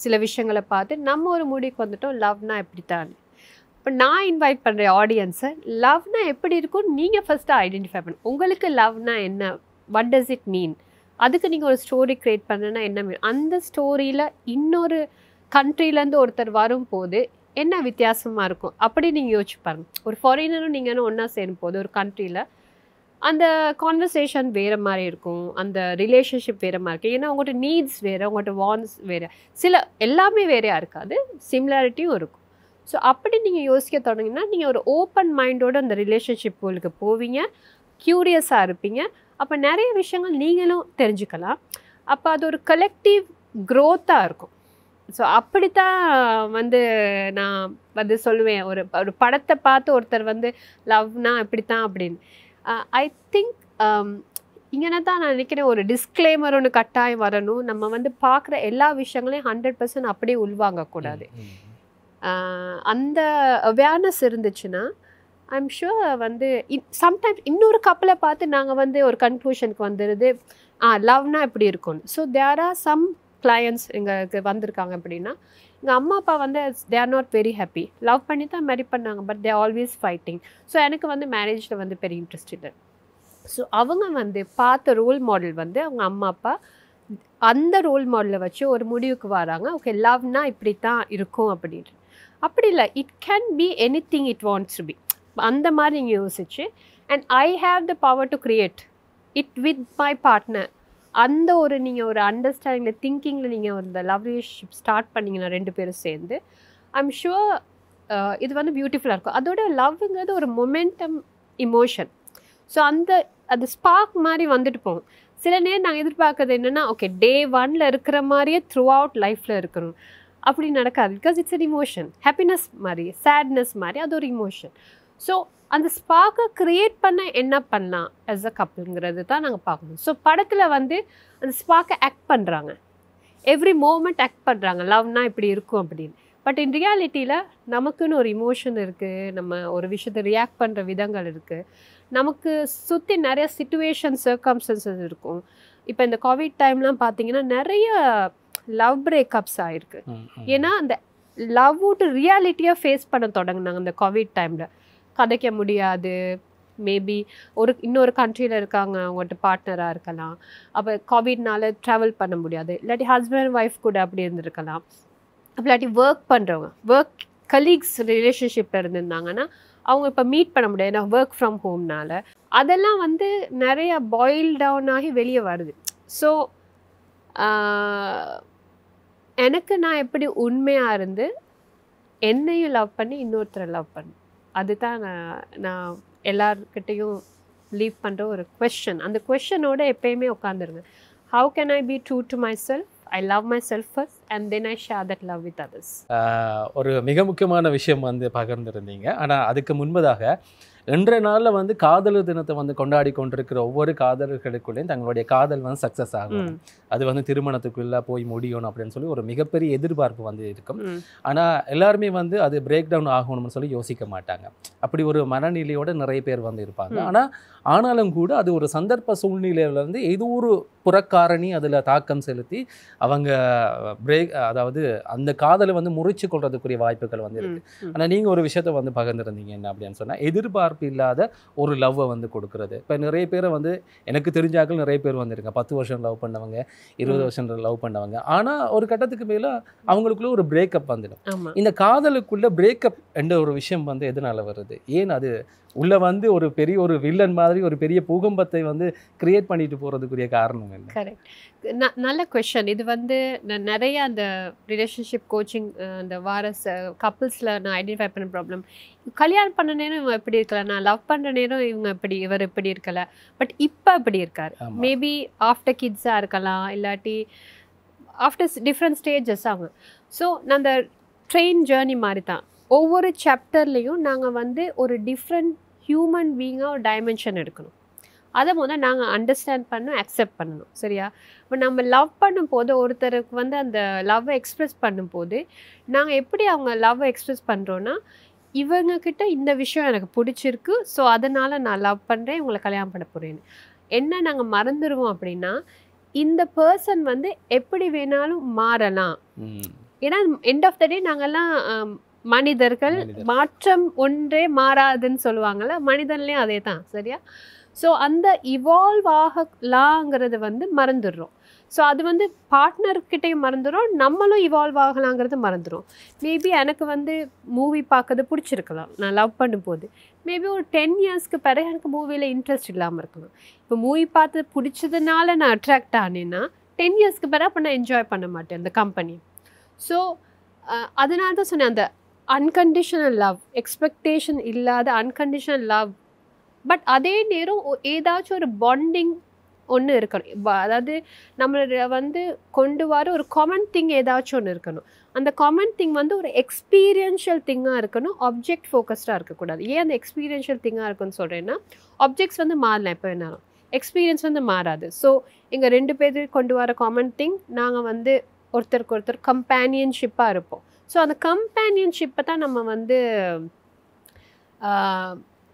சில விஷயங்களை பார்த்து நம்ம ஒரு முடிவுக்கு வந்துட்டோம் லவ்னா எப்படித்தான். இப்போ நான் இன்வைட் பண்ணுற ஆடியன்ஸை லவ்னா எப்படி இருக்கும் நீங்கள் ஃபஸ்ட்டு ஐடென்டிஃபை பண்ணணும். உங்களுக்கு லவ்னா என்ன, வாட் டஸ் இட் மீன், அதுக்கு நீங்கள் ஒரு ஸ்டோரி க்ரியேட் பண்ணணுன்னா என்ன மீன், அந்த ஸ்டோரியில் இன்னொரு கண்ட்ரிலேருந்து ஒருத்தர் வரும்போது என்ன வித்தியாசமாக இருக்கும் அப்படி நீங்கள் யோசிச்சு பாருங்கள். ஒரு ஃபாரினரும் நீங்களும் ஒன்றா சேரும் போது ஒரு கண்ட்ரியில் அந்த கான்வர்சேஷன் வேறு மாதிரி இருக்கும், அந்த ரிலேஷன்ஷிப் வேறு மாதிரி இருக்கும். ஏன்னா உங்கள்கிட்ட நீட்ஸ் வேறு, உங்கள்கிட்ட வாண்ட்ஸ் வேறு, சில எல்லாமே வேறையாக இருக்காது, சிமிலாரிட்டியும் இருக்கும். ஸோ அப்படி நீங்கள் யோசிக்க தொடங்கினா நீங்கள் ஒரு ஓப்பன் மைண்டோடு அந்த ரிலேஷன்ஷிப் உங்களுக்கு போவீங்க, க்யூரியஸாக இருப்பீங்க. அப்போ நிறைய விஷயங்கள் நீங்களும் தெரிஞ்சுக்கலாம். அப்போ அது ஒரு கலெக்டிவ் க்ரோத்தாக இருக்கும். ஸோ அப்படித்தான் நான் சொல்லுவேன். ஒரு படத்தை பார்த்து ஒருத்தர் லவ்னா இப்படித்தான் அப்படின்னு. ஐ திங்க் இங்கே தான் நான் நினைக்கிறேன் ஒரு டிஸ்க்ளைமர் ஒன்று கட்டாயம் வரணும். நம்ம பார்க்குற எல்லா விஷயங்களையும் 100% அப்படியே உள்வாங்கக்கூடாது. அந்த அவேர்னஸ் இருந்துச்சுன்னா ஐம் ஷுர் சம்டைம்ஸ் இன்னொரு கப்பலை பார்த்து நாங்கள் ஒரு கன்க்ளூஷனுக்கு வந்துடுது லவ்னா இப்படி இருக்கும்னு. So there are some clients எங்களுக்கு வந்திருக்காங்க அப்படின்னா எங்கள் அம்மா அப்பா they are not very happy, love பண்ணி தான் மேரி பண்ணாங்க, but they always fighting. So எனக்கு மேரேஜில் பெரிய இன்ட்ரெஸ்ட் இல்லை. ஸோ அவங்க பார்த்த ரோல் மாடல் அவங்க அம்மா அப்பா அந்த ரோல் மாடலை வச்சு ஒரு முடிவுக்கு வராங்க, ஓகே லவ்னா இப்படி தான் இருக்கும் அப்படின்ட்டு. அப்படி இல்லை, it can be anything it wants to be, அந்த மாதிரி நீங்கள் யோசிச்சு and I have the power to create it with my partner. அந்த நீங்கள் ஒரு அண்டர்ஸ்டாண்டிங்கில் திங்கிங்கில் நீங்கள் இந்த லவ் ரிலேஷன்ஷிப் ஸ்டார்ட் பண்ணிங்கன்னா 2 பேரும் சேர்ந்து ஐம் ஷுர் இது பியூட்டிஃபுல்லாக இருக்கும். அதோட லவ்ங்கிறது ஒரு மொமெண்டம் இமோஷன். ஸோ அது ஸ்பார்க் மாதிரி வந்துட்டு போகும். சில நேரம் நாங்கள் எதிர்பார்க்கறது என்னென்னா ஓகே டே 1 இருக்கிற மாதிரியே த்ரூ அவுட் லைஃப்பில் இருக்கணும், அப்படி நடக்காது. Because it's an emotion. Happiness மாதிரி சேட்னஸ் மாதிரி அது ஒரு இமோஷன். ஸோ அந்த ஸ்பார்க்கை க்ரியேட் பண்ண என்ன பண்ணலாம் ஆஸ் அ கப்புள்ங்கிறது தான் நாங்கள் பார்க்கணும். ஸோ படத்தில் அந்த ஸ்பார்க்கை ஆக்ட் பண்ணுறாங்க, எவ்ரி மூமெண்ட் ஆக்ட் பண்ணுறாங்க லவ்னா இப்படி இருக்கும் அப்படின்னு. பட் இன் ரியாலிட்டியில் நமக்குன்னு ஒரு இமோஷன் இருக்குது, நம்ம ஒரு விஷயத்தை ரியாக்ட் பண்ணுற விதங்கள் இருக்குது, நமக்கு சுற்றி நிறைய சிச்சுவேஷன் சர்க்கம்ஸ்டன்சஸ் இருக்கும். இப்போ இந்த கோவிட் டைம்லாம் பார்த்தீங்கன்னா நிறைய லவ் பிரேக்கப்ஸ் ஆகிருக்கு. ஏன்னா அந்த லவ் விட்டு ரியாலிட்டியாக ஃபேஸ் பண்ண தொடங்கினாங்க இந்த கோவிட் டைமில். கதைக்க முடியாது, மேபி இன்னொரு கண்ட்ரியில் இருக்காங்க, அவங்கள்ட்ட பார்ட்னராக இருக்கலாம், அப்போ கோவிட்னால ட்ராவல் பண்ண முடியாது, இல்லாட்டி ஹஸ்பண்ட் ஒய்ஃப் கூட அப்படி இருந்திருக்கலாம், இல்லாட்டி ஒர்க் கலீக்ஸ் ரிலேஷன்ஷிப்பில் இருந்திருந்தாங்கன்னா அவங்க இப்போ மீட் பண்ண முடியாது ஏன்னா ஒர்க் ஃப்ரம் ஹோம்னால. அதெல்லாம் நிறைய பாயில் டவுன் ஆகி வெளியே வருது. ஸோ எனக்கு நான் எப்படி உண்மையாக இருந்து என்னையும் லவ் பண்ணி இன்னொருத்தரை லவ் பண்ணு, அதுதான் நான் எல்லார்கிட்டையும் லீவ் பண்ணுற ஒரு கொஸ்டின். அந்த கொஸ்டினோட எப்பயுமே உட்காந்துருங்க. How can I be true to myself, I love myself first and then I share that love with others. ஒரு மிக முக்கியமான விஷயம் பகிர்ந்துருந்தீங்க. ஆனால் அதுக்கு முன்பதாக இன்றைய நாளில் வந்து காதலர் தினத்தை வந்து கொண்டாடி கொண்டிருக்கிற ஒவ்வொரு காதலர்களுக்குள்ளேயும் தங்களுடைய காதல் வந்து சக்ஸஸ் ஆகும், அது வந்து திருமணத்துக்குள்ளே போய் முடியணும் அப்படின்னு சொல்லி ஒரு மிகப்பெரிய எதிர்பார்ப்பு வந்து இருக்கும். ஆனால் எல்லாருமே வந்து அது பிரேக் டவுன் ஆகணும்னு சொல்லி யோசிக்க மாட்டாங்க. அப்படி ஒரு மனநிலையோட நிறைய பேர் வந்து இருப்பாங்க. ஆனாலும் கூட அது ஒரு சந்தர்ப்ப சூழ்நிலையிலேருந்து ஏதோ ஒரு புறக்காரணி அதில் தாக்கம் செலுத்தி அவங்க அதாவது அந்த காதலை வந்து முறிச்சு கொள்றதுக்குரிய வாய்ப்புகள் வந்து இருக்கு. ஆனால் நீங்கள் ஒரு விஷயத்த வந்து பகிர்ந்துருந்தீங்க என்ன அப்படின்னு சொன்னால், எதிர்பார்ப்பு இல்லாத ஒரு லவ்வை வந்து கொடுக்கறது. இப்போ நிறைய பேரை வந்து எனக்கு தெரிஞ்சாக்கள் நிறைய பேர் வந்துருங்க, 10 வருஷம் லவ் பண்ணவங்க, 20 வருஷம் லவ் பண்ணவங்க. ஆனால் ஒரு கட்டத்துக்கு மேலே அவங்களுக்குள்ள ஒரு பிரேக்கப் வந்துடும். இந்த காதலுக்குள்ள பிரேக்கப் என்ற ஒரு விஷயம் வந்து எதனால வருது? ஏன் அது உள்ள வந்து ஒரு பெரிய ஒரு வில்லன் மாதிரி ஒரு பெரிய பூகம்பத்தை வந்து கிரியேட் பண்ணிட்டு போகிறதுக்குரிய காரணம் என்ன? கரெக்ட், நல்ல கொஷன். இது வந்து நான் நிறைய அந்த ரிலேஷன்ஷிப் கோச்சிங் அந்த கப்புள்ஸில் நான் ஐடென்டிஃபை பண்ண ப்ராப்ளம், கல்யாணம் பண்ண நேரம் இவங்க எப்படி இருக்கல, நான் லவ் பண்ணுற நேரம் இவர் இப்படி இருக்கல, பட் இப்போ இப்படி இருக்கார். மேபி ஆஃப்டர் கிட்ஸாக இருக்கலாம், இல்லாட்டி ஆஃப்டர் டிஃப்ரெண்ட் ஸ்டேஜஸ் ஆகும். ஸோ நான் அந்த ட்ரெயின் ஜேர்னி மாதிரி தான் ஒவ்வொரு சாப்டர்லேயும் நாங்கள் வந்து ஒரு டிஃப்ரெண்ட் ஹியூமன் பீயிங்காக ஒரு டைமென்ஷன் எடுக்கணும். அதை முதல்ல நாங்கள் அண்டர்ஸ்டாண்ட் பண்ணணும், அக்செப்ட் பண்ணணும். சரியா? இப்போ நம்ம லவ் பண்ணும்போது ஒருத்தருக்கு வந்து அந்த லவ்வை எக்ஸ்ப்ரெஸ் பண்ணும்போது நாங்கள் எப்படி அவங்க லவ்வை எக்ஸ்ப்ரெஸ் பண்ணுறோன்னா, இவங்கக்கிட்ட இந்த விஷயம் எனக்கு பிடிச்சிருக்கு, ஸோ அதனால் நான் லவ் பண்ணுறேன், இவங்களை கல்யாணம் பண்ண போகிறேன்னு என்ன நாங்கள் மறந்துடுவோம் அப்படின்னா, இந்த பர்சன் வந்து எப்படி வேணாலும் மாறலாம். ஏன்னா எண்ட் ஆஃப் த டே நாங்கள்லாம் மனிதர்கள், மாற்றம் ஒன்றே மாறாதுன்னு சொல்லுவாங்கள்ல, மனிதன்லேயும் அதே தான். சரியா? ஸோ அந்த இவால்வ் ஆகலாங்கிறது வந்து மறந்துடுறோம். ஸோ அது வந்து பார்ட்னர்கிட்டையும் மறந்துடும், நம்மளும் இவால்வ் ஆகலாங்கிறது மறந்துடும். மேபி எனக்கு வந்து மூவி பார்க்கறது பிடிச்சிருக்கலாம் நான் லவ் பண்ணும்போது, மேபி ஒரு 10 இயர்ஸ்க்கு பிறகு எனக்கு மூவியில் இன்ட்ரெஸ்ட் இல்லாமல் இருக்கலாம். இப்போ மூவி பார்த்து பிடிச்சதுனால நான் அட்ராக்ட் ஆனேன்னா 10 இயர்ஸ்க்கு பிறகு அப்போ நான் என்ஜாய் பண்ண மாட்டேன் அந்த கம்பெனி. ஸோ அதனால தான் சொன்னேன், அந்த அன்கண்டிஷனல் லவ், எக்ஸ்பெக்டேஷன் இல்லாத அன்கண்டிஷனல் லவ், பட் அதே நேரம் ஏதாச்சும் ஒரு பாண்டிங் ஒன்று இருக்கணும். அதாவது நம்மளோட வந்து கொண்டு வர ஒரு காமன் திங் ஏதாச்சும் ஒன்று இருக்கணும். அந்த காமன் திங் வந்து ஒரு எக்ஸ்பீரியன்ஷியல் திங்காக இருக்கணும், ஆப்ஜெக்ட் ஃபோக்கஸ்டாக இருக்கக்கூடாது. ஏன் அந்த எக்ஸ்பீரியன்ஷியல் திங்காக இருக்குன்னு சொல்கிறேன்னா, ஆப்ஜெக்ட்ஸ் வந்து மாறலாம் எப்போ வேணாலும், எக்ஸ்பீரியன்ஸ் வந்து மாறாது. ஸோ எங்கள் 2 பேர் கொண்டு வர காமன் திங், நாங்கள் வந்து ஒருத்தருக்கு ஒருத்தர் கம்பேனியன்ஷிப்பாக இருப்போம். ஸோ அந்த கம்பேனியன்ஷிப்பை தான் நம்ம வந்து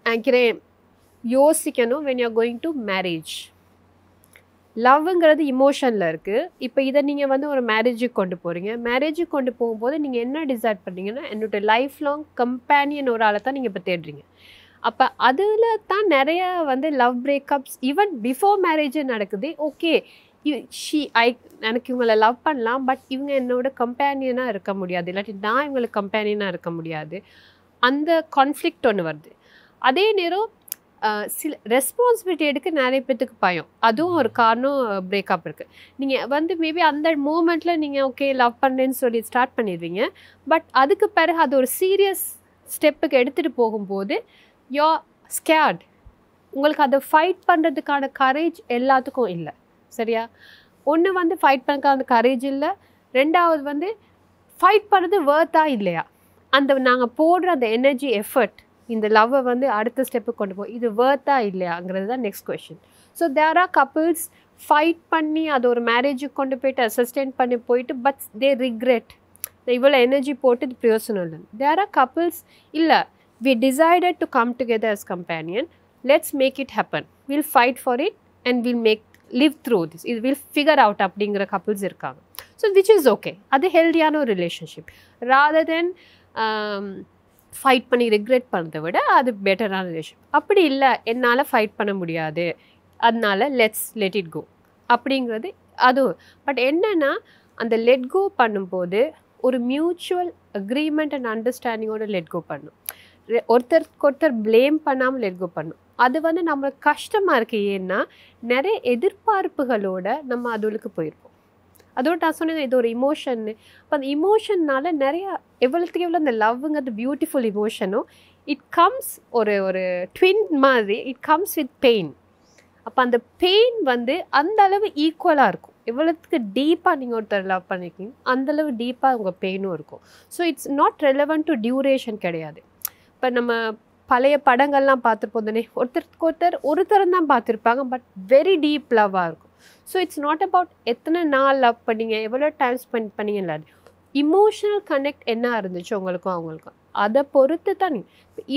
நினைக்கிறேன் யோசிக்கணும் when you're going to marriage. லவ்ங்கிறது இமோஷனில் இருக்குது. இப்போ இதை நீங்கள் வந்து ஒரு மேரேஜுக்கு கொண்டு போகிறீங்க. மேரேஜுக்கு கொண்டு போகும்போது நீங்கள் என்ன டிசைட் பண்ணுறீங்கன்னா, என்னோடய லைஃப் லாங் கம்பேனியன் ஒரு ஆளை தான் நீங்கள் இப்போ தேடுறீங்க. அப்போ அதில் தான் நிறைய வந்து லவ் பிரேக்கப்ஸ் ஈவன் பிஃபோர் மேரேஜே நடக்குது. ஓகே, எனக்கு இவங்களை லவ் பண்ணலாம், பட் இவங்க என்னோட கம்பேனியனாக இருக்க முடியாது, இல்லாட்டி நான் இவங்களுக்கு கம்பேனியனாக இருக்க முடியாது. அந்த கான்ஃப்ளிக்ட் ஒன்று வருது. அதே நேரம் சில ரெஸ்பான்சிபிலிட்டி எடுக்க நிறைய பேத்துக்கு பயம், அதுவும் ஒரு காரணம் பிரேக்கப் இருக்குது. நீங்கள் வந்து மேபி அந்த மூமெண்ட்டில் நீங்கள் ஓகே லவ் பண்ணுறேன்னு சொல்லி ஸ்டார்ட் பண்ணிடுவீங்க, பட் அதுக்கு பிறகு அது ஒரு சீரியஸ் ஸ்டெப்புக்கு எடுத்துகிட்டு போகும்போது யூ ஆர் ஸ்கேர்ட். உங்களுக்கு அதை ஃபைட் பண்ணுறதுக்கான கரேஜ் எல்லாத்துக்கும் இல்லை. சரியா? ஒன்று வந்து ஃபைட் பண்ணுறதுக்கான கரேஜ் இல்லை, ரெண்டாவது வந்து ஃபைட் பண்ணுறது வர்த்தா இல்லையா, அந்த நாங்கள் போடுற அந்த எனர்ஜி எஃபர்ட் இந்த லவ்வை வந்து அடுத்த ஸ்டெப்புக்கு கொண்டு போய் இது வர்த்தா இல்லையாங்கிறது தான் next question. So there are couples fight பண்ணி அது ஒரு மேரேஜுக்கு கொண்டு போயிட்டு சஸ்டெயின் பண்ணி போயிட்டு, பட் தே ரிக்ரெட், இவ்வளோ எனர்ஜி போட்டு இது பிரயோசனம் இல்லை. தேர் ஆர் கப்புள்ஸ் இல்லை, we decided to come together as companion, let's make it happen, we'll fight for it and we'll live through this, it will figure out அப்படிங்கிற couples இருக்காங்க. So which is okay, அது ஹெல்தியான ஒரு relationship. rather than fight பண்ணி regret பண்ணுறதை விட அது பெட்டரான ரிலேஷன்ஷிப். அப்படி இல்லை, என்னால் ஃபைட் பண்ண முடியாது, அதனால லெட் இட் கோ அப்படிங்கிறது அது. பட் என்னென்னா அந்த லெட் கோ பண்ணும்போது ஒரு மியூச்சுவல் அக்ரிமெண்ட் அண்ட் அண்டர்ஸ்டாண்டிங்கோட லெட் கோ பண்ணும். ஒருத்தருக்கு ஒருத்தர் ப்ளேம் பண்ணாமல் லெட் கோ பண்ணும். அது வந்து நம்மளுக்கு கஷ்டமாக இருக்குது. ஏன்னா நிறைய எதிர்பார்ப்புகளோட நம்ம அதுகளுக்கு போயிருப்போம். அதோட நான் சொன்னேன் இது ஒரு இமோஷன்னு. அப்போ அந்த இமோஷன்னால் நிறையா எவ்வளோத்துக்கு எவ்வளோ அந்த லவ்ங்கிறது பியூட்டிஃபுல் இமோஷனும் இட் கம்ஸ் ஒரு ட்வின் மாதிரி, இட் கம்ஸ் வித் பெயின். அப்போ அந்த பெயின் வந்து அந்த அளவு ஈக்குவலாக இருக்கும். எவ்வளோத்துக்கு டீப்பாக நீங்கள் ஒருத்தர் லவ் பண்ணியிருக்கீங்க அந்தளவு டீப்பாக உங்கள் பெயினும் இருக்கும். So it's not relevant to duration கிடையாது. இப்போ நம்ம பழைய படங்கள்லாம் பார்த்துருப்போம் தானே, ஒருத்தர் தான் பார்த்துருப்பாங்க, பட் வெரி டீப் லவ்வாக இருக்கும். ஸோ இட்ஸ் நாட் அபவுட் எத்தனை நாள் லவ் பண்ணீங்க, எவ்வளோ டைம் ஸ்பெண்ட் பண்ணீங்க இல்லை, இமோஷனல் கனெக்ட் என்ன இருந்துச்சு உங்களுக்கும் அவங்களுக்கும், அதை பொறுத்து தான்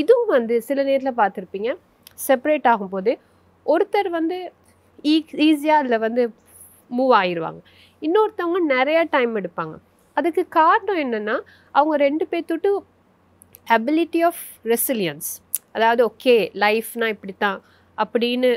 இதுவும் வந்து சில நேரத்தில் பார்த்துருப்பீங்க. செப்பரேட் ஆகும்போது ஒருத்தர் வந்து ஈஸியாக அதில் வந்து மூவ் ஆயிடுவாங்க, இன்னொருத்தவங்க நிறையா டைம் எடுப்பாங்க. அதுக்கு காரணம் என்னென்னா அவங்க 2 பேர்த்துட்டு அபிலிட்டி ஆஃப் ரெசிலியன்ஸ், அதாவது ஓகே லைஃப்னா இப்படி தான் அப்படின்னு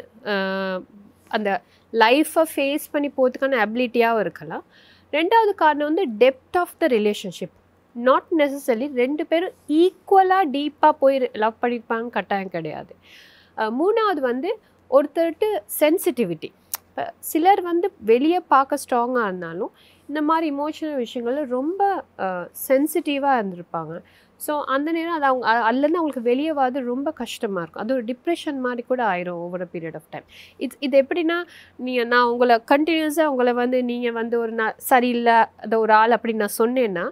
அந்த லைஃப்பை ஃபேஸ் பண்ணி போகிறதுக்கான அபிலிட்டியாகவும் இருக்கலாம். 2வது காரணம் வந்து depth of the relationship. Not necessary 2 பேரும் ஈக்குவலாக டீப்பாக போய் லவ் பண்ணிப்பாங்க கட்டாயம் கிடையாது. 3வது வந்து ஒருத்தர்கிட்ட சென்சிட்டிவிட்டி. இப்போ சிலர் வந்து வெளியே பார்க்க ஸ்ட்ராங்காக இருந்தாலும் இந்த மாதிரி இமோஷனல் விஷயங்கள் ரொம்ப சென்சிட்டிவாக இருந்திருப்பாங்க. ஸோ அந்த நேரம் அது அவங்க அதுலேருந்து அவங்களுக்கு வெளியே வரது ரொம்ப கஷ்டமாக இருக்கும். அது ஒரு டிப்ரெஷன் மாதிரி கூட ஆயிரும் over a period of time. இது எப்படின்னா, நான் உங்களை கண்டினியூஸாக உங்களை வந்து நீங்கள் வந்து ஒரு சரியில்லை அது ஒரு ஆள் அப்படின்னு நான் சொன்னேன்னா,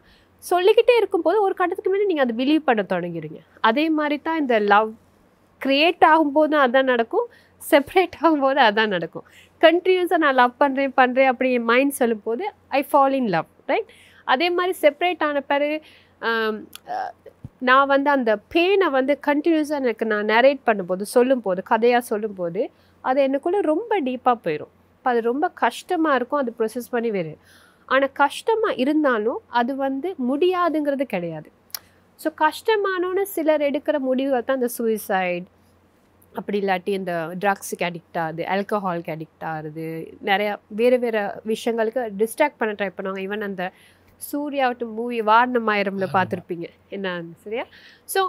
சொல்லிக்கிட்டே இருக்கும்போது ஒரு கட்டத்துக்கு மேலே நீங்கள் அதை பிலீவ் பண்ண தொடங்கிடுங்க. அதே மாதிரி தான் இந்த லவ் க்ரியேட் ஆகும்போதும் அதான் நடக்கும், செப்பரேட் ஆகும்போது அதான் நடக்கும். கண்டினியூஸாக நான் லவ் பண்ணுறேன் அப்படி என் மைண்ட் சொல்லும்போது ஐ ஃபால் இன் லவ், ரைட்? அதே மாதிரி செப்பரேட் ஆன பிறகு நான் வந்து அந்த பெயினை வந்து கண்டினியூஸாக எனக்கு நான் நரேட் பண்ணும்போது சொல்லும்போது கதையாக சொல்லும்போது அது எனக்குள்ளே ரொம்ப டீப்பாக போயிடும். இப்போ அது ரொம்ப கஷ்டமாக இருக்கும் அது ப்ரொசஸ் பண்ணி வேறு. ஆனால் கஷ்டமாக இருந்தாலும் அது வந்து முடியாதுங்கிறது கிடையாது. ஸோ கஷ்டமானோன்னு சிலர் எடுக்கிற முடிவுகள் தான் இந்த சூசைட், அப்படி இல்லாட்டி இந்த ட்ரக்ஸுக்கு அடிக்ட் ஆகுது, ஆல்கஹாலுக்கு அடிக்ட் ஆகுது, நிறையா வேறு விஷயங்களுக்கு டிஸ்ட்ராக்ட் பண்ண ட்ரை பண்ணுவாங்க. ஈவன் அந்த சூர்யாவட்டு மூவி வாரணமாயிரம்ல பார்த்துருப்பீங்க என்ன, சரியா? So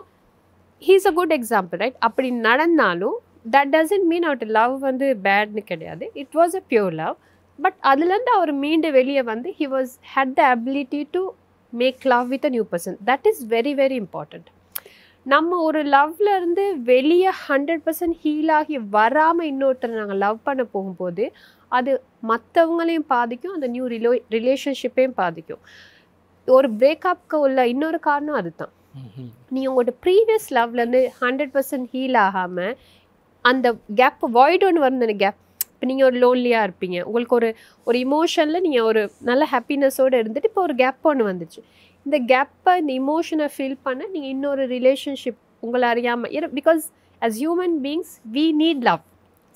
he's a good example, right? அப்படி நடந்தாலும் தட் டசன்ட் மீன் அவர்கிட்ட லவ் வந்து பேட்னு கிடையாது. It was a pure love. But அதுலேருந்து அவர் மீண்டு வெளியே வந்து he was had the ability to make love with a new person. That is very very important. நம்ம ஒரு லவ்லேருந்து வெளியே 100% ஹீல் ஆகி வராமல் இன்னொருத்தரை நாங்கள் லவ் பண்ண போகும்போது அது மற்றவங்களையும் பாதிக்கும், அந்த நியூ ரிலேஷன்ஷிப்பையும் பாதிக்கும். ஒரு பிரேக்கப்புக்கு உள்ள இன்னொரு காரணம் அதுதான். நீங்கள் உங்களோட ப்ரீவியஸ் லவ்லேருந்து 100% ஹீல் ஆகாமல் அந்த கேப் வாய்ட் ஒன்று வரும். அந்த கேப், இப்போ நீங்கள் ஒரு லோன்லியாக இருப்பீங்க, உங்களுக்கு ஒரு இமோஷனில் நீங்கள் ஒரு நல்ல ஹாப்பினஸோடு இருந்துட்டு இப்போ ஒரு கேப் ஒன்று வந்துச்சு. இந்த கேப்பை இந்த இமோஷனை ஃபீல் பண்ண நீங்கள் இன்னொரு ரிலேஷன்ஷிப் உங்களை அறியாமல், because as human beings we need love,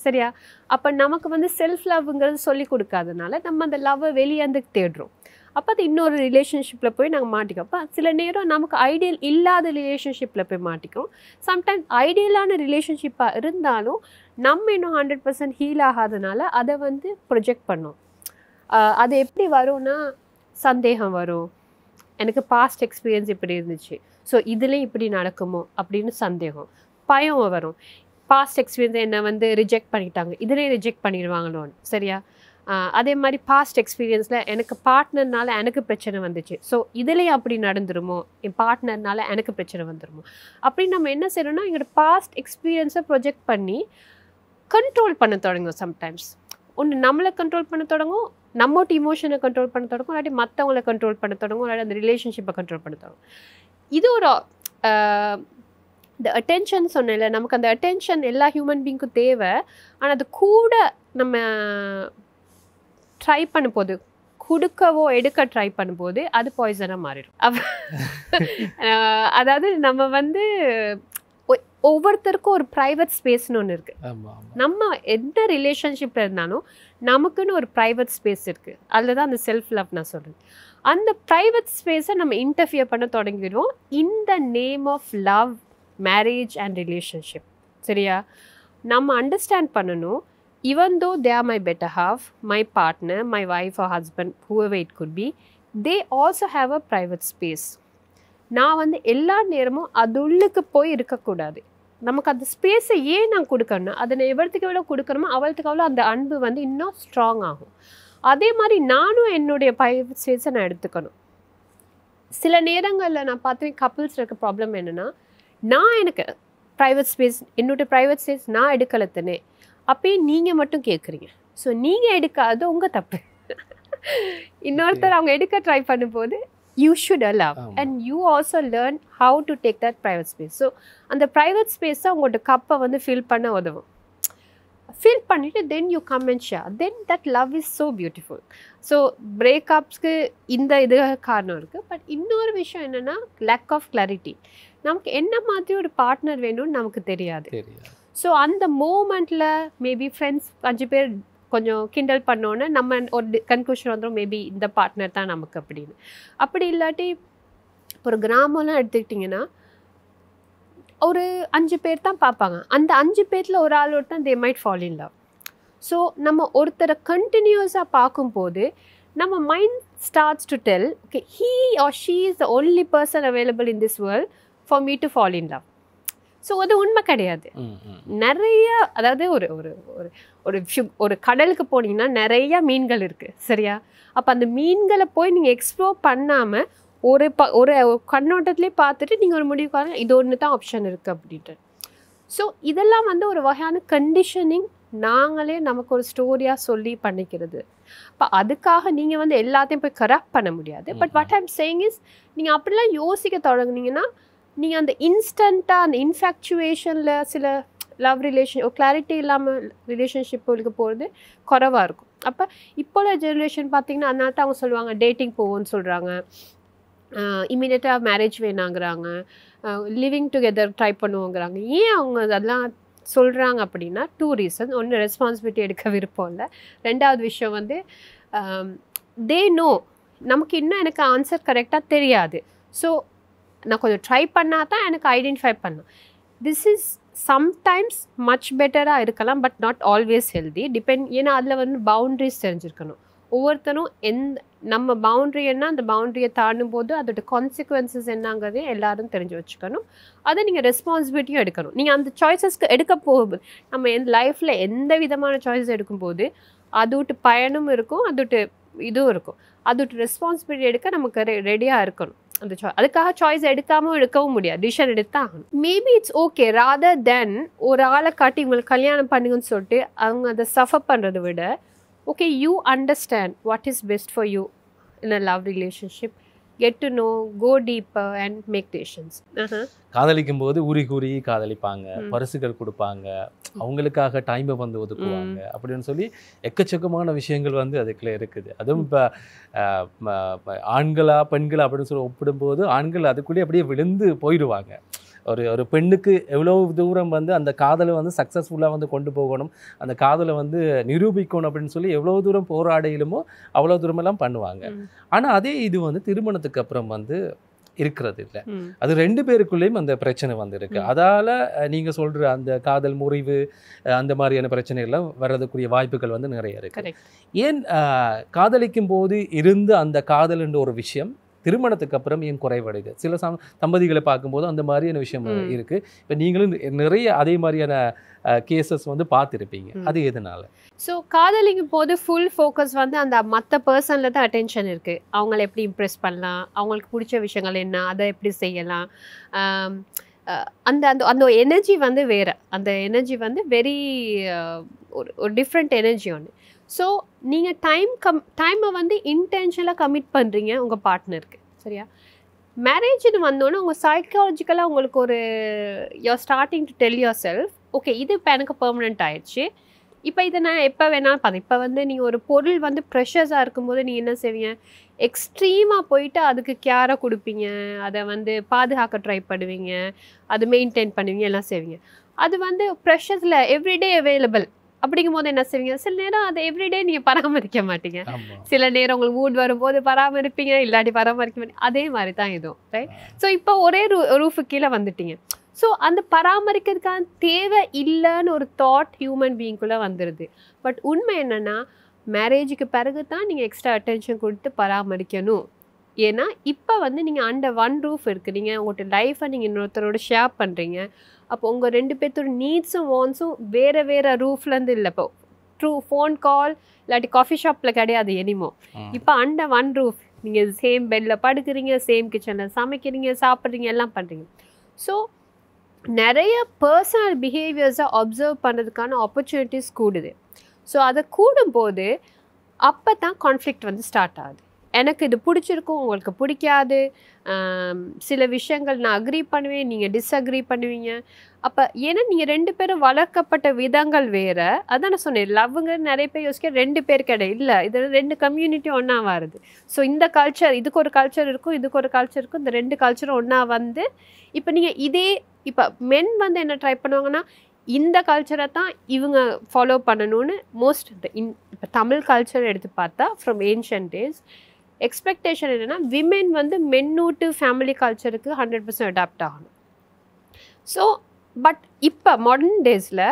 சரியா? அப்போ நமக்கு வந்து செல்ஃப் லவ்ங்கிறது சொல்லி கொடுக்காதனால நம்ம அந்த லவ்வை வெளியேந்து தேடுறோம். அப்போ அது இன்னொரு ரிலேஷன்ஷிப்பில் போய் நாங்கள் மாட்டிக்கோம். அப்போ சில நேரம் நமக்கு ஐடியல் இல்லாத ரிலேஷன்ஷிப்பில் போய் மாட்டிக்கும். சம்டைம்ஸ் ஐடியலான ரிலேஷன்ஷிப்பாக இருந்தாலும் நம்ம இன்னும் 100% ஹீல் ஆகாதனால அதை வந்து ப்ரொஜெக்ட் பண்ணோம். அது எப்படி வரும்னா, சந்தேகம் வரும், எனக்கு பாஸ்ட் எக்ஸ்பீரியன்ஸ் இப்படி இருந்துச்சு, ஸோ இதுலேயும் இப்படி நடக்குமோ அப்படின்னு சந்தேகம், பயம் வரும். பாஸ்ட் எக்ஸ்பீரியன்ஸை என்னை வந்து ரிஜெக்ட் பண்ணிட்டாங்க, இதுலேயும் ரிஜெக்ட் பண்ணிடுவாங்களோன்னு, சரியா? அதே மாதிரி பாஸ்ட் எக்ஸ்பீரியன்ஸில் எனக்கு பார்ட்னர்னால எனக்கு பிரச்சனை வந்துச்சு, ஸோ இதுலேயும் அப்படி நடந்துருமோ, என் பார்ட்னர்னால எனக்கு பிரச்சனை வந்துருமோ அப்படின்னு நம்ம என்ன செய்யணும்னா எங்களோட பாஸ்ட் எக்ஸ்பீரியன்ஸை ப்ரொஜெக்ட் பண்ணி கண்ட்ரோல் பண்ண தொடங்கும். சம்டைம்ஸ் ஒன்று நம்மளை கண்ட்ரோல் பண்ண தொடங்கும், நம்மோட இமோஷனை கண்ட்ரோல் பண்ண தொடங்கும், இல்லாட்டி மற்றவங்களை கண்ட்ரோல் பண்ண தொடங்கும், இல்லாட்டி அந்த ரிலேஷன்ஷிப்பை கண்ட்ரோல் பண்ண தொடங்கும். இது ஒரு இந்த அட்டென்ஷன் சொன்னேன்ல, நமக்கு அந்த அட்டென்ஷன் எல்லா ஹியூமன் பீங்க்கும் தேவை. ஆனால் அது கூட நம்ம ட்ரை பண்ணும்போது, கொடுக்கவோ எடுக்க ட்ரை பண்ணும்போது அது பாய்சனாக மாறிடும். அதாவது நம்ம வந்து ஒவ்வொருத்தருக்கும் ஒரு ப்ரைவேட் ஸ்பேஸ்னு ஒன்று இருக்குது. நம்ம எந்த ரிலேஷன்ஷிப்பில் இருந்தாலும் நமக்குன்னு ஒரு ப்ரைவேட் ஸ்பேஸ் இருக்குது. அதில் தான் அந்த செல்ஃப் லவ் நான் சொல்கிறேன். அந்த ப்ரைவேட் ஸ்பேஸை நம்ம இன்டர்ஃபியர் பண்ண தொடங்கிடுவோம் in the name of love, marriage and relationship, சரியா? நம்ம அண்டர்ஸ்டாண்ட் பண்ணணும், even though they are my better half, my partner, my wife or husband, whoever it could be, they also have a private space. நான் வந்து எல்லா நேரமும் அது உள்ளுக்கு போய் இருக்கக்கூடாது. நமக்கு அந்த ஸ்பேஸை ஏன் நான் கொடுக்கணும், அதை நான் எவ்வளோத்துக்கு எவ்வளோ கொடுக்கணுமோ அவளுக்கு அவ்வளோ அந்த அன்பு வந்து இன்னும் ஸ்ட்ராங் ஆகும். அதே மாதிரி நானும் என்னுடைய ப்ரைவேட் ஸ்பேஸை நான் எடுத்துக்கணும். சில நேரங்களில் நான் பார்த்தேன் கப்புள்ஸ் இருக்க ப்ராப்ளம் என்னென்னா, நான் எனக்கு ப்ரைவேட் ஸ்பேஸ், என்னோட ப்ரைவேட் ஸ்பேஸ் நான் எடுக்கலத்தனே, அப்பயே நீங்கள் மட்டும் கேட்குறீங்க. ஸோ நீங்கள் எடுக்காது உங்கள் தப்பு. இன்னொருத்தர் அவங்க எடுக்க ட்ரை பண்ணும்போது you should allow and you also learn how to take that private space. So அந்த private space உங்களோட கப்பை வந்து ஃபில் பண்ண உதவும். ஃபில் பண்ணிவிட்டு then you come and share. Then that love is so beautiful. So பிரேக்கப்ஸ்க்கு இந்த இது காரணம் இருக்குது. பட் இன்னொரு விஷயம் என்னென்னா lack of clarity. நமக்கு என்ன மாதிரி ஒரு பார்ட்னர் வேணும்னு நமக்கு தெரியாது. ஸோ அந்த மூமெண்ட்டில் மேபி ஃப்ரெண்ட்ஸ் 5 பேர் கொஞ்சம் கிண்டல் பண்ணோன்னே நம்ம ஒரு கன்க்ளூஷன் வந்துடும், மேபி இந்த பார்ட்னர் தான் நமக்கு அப்படின்னு. அப்படி இல்லாட்டி ஒரு கிராமம்லாம் எடுத்துக்கிட்டிங்கன்னா ஒரு 5 பேர் தான் பார்ப்பாங்க. அந்த 5 பேரில் ஒரு ஆளோட தான் they might fall in love. So நம்ம ஒருத்தரை கண்டினியூஸாக பார்க்கும்போது நம்ம mind starts to tell, okay he or she is the only person available in this world for me to fall in love. So அது உண்மை கிடையாது. நிறைய, அதாவது ஒரு ஒரு ஒரு ஒரு கடலுக்கு போனீங்கன்னா நிறைய மீன்கள் இருக்குது, சரியா? அப்போ அந்த மீன்களை போய் நீங்கள் எக்ஸ்ப்ளோர் பண்ணாமல் ஒரு ஒரு கண்ணோட்டத்திலே பார்த்துட்டு நீங்கள் ஒரு முடிவு பாருங்க, இது ஒன்று தான் ஆப்ஷன் இருக்குது அப்படின்ட்டு. ஸோ இதெல்லாம் வந்து ஒரு வகையான கண்டிஷனிங் நாங்களே நமக்கு ஒரு ஸ்டோரியாக சொல்லி பண்ணிக்கிறது. இப்போ அதுக்காக நீங்கள் வந்து எல்லாத்தையும் போய் கரெக்ட் பண்ண முடியாது. But what I'm saying is, நீங்கள் அப்படிலாம் யோசிக்க தொடங்குனீங்கன்னா நீங்கள் அந்த இன்ஸ்டண்ட்டாக அந்த இன்ஃபேக்சுவேஷனில் சில லவ் ரிலேஷன் ஒரு கிளாரிட்டி இல்லாமல் ரிலேஷன்ஷிப்புகளுக்கு போகிறது குறைவாக இருக்கும். அப்போ இப்போ ஜென்ரேஷன் பார்த்திங்கன்னா அதனால தான் அவங்க சொல்லுவாங்க டேட்டிங் போவோன்னு சொல்கிறாங்க, இமீடியட்டாக மேரேஜ் வேணாங்கிறாங்க, லிவிங் டுகெதர் ட்ரை பண்ணுவோங்கிறாங்க. ஏன் அவங்க அதெல்லாம் சொல்கிறாங்க அப்படின்னா 2 ரீசன். ஒன்று, ரெஸ்பான்சிபிலிட்டி எடுக்க விருப்பம் இல்லை. 2வது விஷயம் வந்து தே நோ நமக்கு இன்னும் எனக்கு ஆன்சர் கரெக்டாக தெரியாது. ஸோ நான் கொஞ்சம் ட்ரை பண்ணால் தான் எனக்கு ஐடென்டிஃபை பண்ணேன். திஸ் இஸ் சம்டைம்ஸ் மச் பெட்டராக இருக்கலாம், பட் நாட் ஆல்வேஸ் ஹெல்தி. ஏன்னா அதில் வந்து பவுண்ட்ரிஸ் தெரிஞ்சிருக்கணும். ஒவ்வொருத்தரும் நம்ம பவுண்ட்ரி என்ன, அந்த பவுண்ட்ரியை தாண்டும் போது அதோட கான்சிக்வன்சஸ் என்னங்கிறதையும் எல்லாரும் தெரிஞ்சு வச்சுக்கணும். அதை நீங்கள் ரெஸ்பான்சிபிலிட்டியும் எடுக்கணும். நீங்கள் அந்த சாய்ஸஸ்க்கு எடுக்க போகும்போது, நம்ம லைஃப்பில் எந்த விதமான சாய்ஸஸ் எடுக்கும்போது அதோட்டு பயனும் இருக்கும், அதோட்டு இதுவும் இருக்கும். அதோட்டு ரெஸ்பான்சிபிலிட்டி எடுக்க நமக்கு ரெடியாக இருக்கணும். அந்த அதுக்காக சாய்ஸ் எடுக்கவும் முடியாது, டிசிஷன் எடுத்தான் ஆகணும். மேபி இட்ஸ் ஓகே ராதர் தென் ஒரு ஆளை காட்டி உங்களுக்கு கல்யாணம் பண்ணுங்கன்னு சொல்லிட்டு அவங்க அதை சஃபர் பண்ணுறதை விட, okay you understand what is best for you in a love relationship, get to know, go deeper and make decisions. காதலிக்கும் போது ஊறி கூறி காதலிப்பாங்க, பரிசுகள் கொடுப்பாங்க, அவங்களுக்காக டைமை வந்து ஒதுக்குவாங்க அப்படின்னு சொல்லி எக்கச்சக்கமான விஷயங்கள் வந்து அதுக்குள்ளே இருக்குது. அதுவும் இப்போ ஆண்களா பெண்களா அப்படின்னு சொல்லி ஒப்பிடும்போது ஆண்கள் அதுக்குள்ளேயே அப்படியே விழுந்து போயிடுவாங்க. ஒரு பெண்ணுக்கு எவ்வளோ தூரம் வந்து அந்த காதலை வந்து சக்ஸஸ்ஃபுல்லாக வந்து கொண்டு போகணும், அந்த காதலை வந்து நிரூபிக்கணும் அப்படின்னு சொல்லி எவ்வளோ தூரம் போராடையிலுமோ அவ்வளோ தூரமெல்லாம் பண்ணுவாங்க. ஆனால் அதே இது வந்து திருமணத்துக்கு அப்புறம் வந்து இருக்கிறது இல்லை. அது 2 பேருக்குள்ளேயும் அந்த பிரச்சனை வந்து இருக்குது. அதால் நீங்கள் சொல்கிற அந்த காதல் முறிவு அந்த மாதிரியான பிரச்சனைகள்லாம் வர்றதுக்குரிய வாய்ப்புகள் வந்து நிறைய இருக்குது. ஏன் காதலிக்கும் போது இருந்த அந்த காதல் என்ற ஒரு விஷயம் திருமணத்துக்கு அப்புறம் ஏன் குறைவடைது? சில தம்பதிகளை பார்க்கும்போது அந்த மாதிரியான விஷயம் இருக்குது. இப்போ நீங்களும் நிறைய அதே மாதிரியான கேசஸ் வந்து பார்த்துருப்பீங்க. அது எதனால? ஸோ காதலிக்கும் போது ஃபுல் ஃபோக்கஸ் வந்து அந்த மற்ற பர்சனில் தான் அட்டென்ஷன் இருக்குது. அவங்கள எப்படி இம்ப்ரெஸ் பண்ணலாம், அவங்களுக்கு பிடிச்ச விஷயங்கள் என்ன, அதை எப்படி செய்யலாம், அந்த அந்த அந்த எனர்ஜி வந்து வேறு. அந்த எனர்ஜி வந்து வெரி ஒரு டிஃப்ரெண்ட் எனர்ஜி ஒன்று. ஸோ நீங்கள் டைமை வந்து இன்டென்ஷனலாக கமிட் பண்ணுறீங்க உங்கள் பார்ட்னருக்கு, சரியா? மேரேஜ்னு வந்தோன்னே உங்கள் சைக்காலஜிக்கலாக உங்களுக்கு ஒரு you are starting to tell your self, okay இது இப்போ எனக்கு பெர்மனெண்ட் ஆயிடுச்சு, இப்போ இதை நான் எப்போ வேணாலும் பார்த்தேன். இப்போ வந்து நீங்கள் ஒரு பொருள் வந்து ப்ரெஷர்ஸாக இருக்கும்போது நீங்கள் என்ன செய்வீங்க, எக்ஸ்ட்ரீமாக போயிட்டு அதுக்கு கேராக கொடுப்பீங்க, அதை வந்து பாதுகாக்க ட்ரை பண்ணுவீங்க, அது மெயின்டைன் பண்ணுவீங்க, எல்லாம் செய்வீங்க. அது வந்து ப்ரெஷர்ஸில் எவ்ரிடே அவைலபிள் அப்படிங்கும் போது என்ன செய்வீங்க, சில நேரம் அதை எவ்ரிடே நீங்கள் பராமரிக்க மாட்டீங்க, சில நேரம் உங்களுக்கு மூட் வரும்போது பராமரிப்பீங்க, இல்லாட்டி பராமரிக்க மாட்டீங்க. அதே மாதிரி தான் இதுவும், ரைட்? ஸோ இப்போ ஒரே ரூஃபு கீழே வந்துட்டீங்க. ஸோ அந்த பராமரிக்கிறதுக்கான தேவை இல்லைன்னு ஒரு தாட் ஹியூமன் பீயிங்குள்ளே வந்துடுது. பட் உண்மை என்னென்னா மேரேஜுக்கு பிறகு தான் நீங்கள் எக்ஸ்ட்ரா அட்டென்ஷன் கொடுத்து பராமரிக்கணும். ஏன்னா இப்போ வந்து நீங்கள் அண்டர் ஒன் ரூஃப் இருக்கிறீங்க, உங்களோட லைஃப்பை நீங்கள் இன்னொருத்தரோட ஷேர் பண்ணுறீங்க. அப்போ உங்கள் 2 பேர்த்தோட நீட்ஸும் வான்ஸும் வேறு வேறு ரூஃப்லேருந்து இல்லை. இப்போ ஃபோன் கால் இல்லாட்டி காஃபி ஷாப்பில் கிடையாது எனிமோ. இப்போ அண்டர் ஒன் ரூஃப் நீங்கள் சேம் பெட்டில் படுக்கிறீங்க, சேம் கிச்சனில் சமைக்கிறீங்க, சாப்பிட்றீங்க, எல்லாம் பண்ணுறீங்க. ஸோ நிறைய பர்சனல் பிஹேவியர்ஸை அப்சர்வ் பண்ணுறதுக்கான ஆப்பர்ச்சுனிட்டிஸ் கூடுது. ஸோ அதை கூடும்போது அப்போ தான் கான்ஃப்ளிக்ட் வந்து ஸ்டார்ட் ஆகுது. எனக்கு இது பிடிச்சிருக்கும், உங்களுக்கு பிடிக்காது, சில விஷயங்கள் நான் அக்ரி பண்ணுவேன், நீங்கள் டிஸ்அக்ரி பண்ணுவீங்க. அப்போ ஏன்னா நீங்கள் 2 பேரும் வளர்க்கப்பட்ட விதங்கள் வேறு. அதான் நான் சொன்னேன், லவ்வுங்க நிறைய பேர் யோசிக்க 2 பேருக்கு இடையே இல்லை, இது 2 கம்யூனிட்டி ஒன்றா வருது. ஸோ இந்த கல்ச்சர், இதுக்கு ஒரு கல்ச்சர் இருக்கும், இதுக்கு ஒரு கல்ச்சர் இருக்கும், இந்த 2 கல்ச்சரும் ஒன்றா வந்து இப்போ நீங்கள் இப்போ மென் வந்து என்ன ட்ரை பண்ணுவாங்கன்னா, இந்த கல்ச்சரை தான் இவங்க ஃபாலோ பண்ணணும்னு இப்போ தமிழ் கல்ச்சர் எடுத்து பார்த்தா ஃப்ரம் ஏன்ஷியன்ட் டேஸ் எக்ஸ்பெக்டேஷன் என்னென்னா விமென் வந்து மென்னூட்டு ஃபேமிலி கல்ச்சருக்கு 100% அடாப்ட் ஆகணும். ஸோ பட் இப்போ மாடர்ன் டேஸில்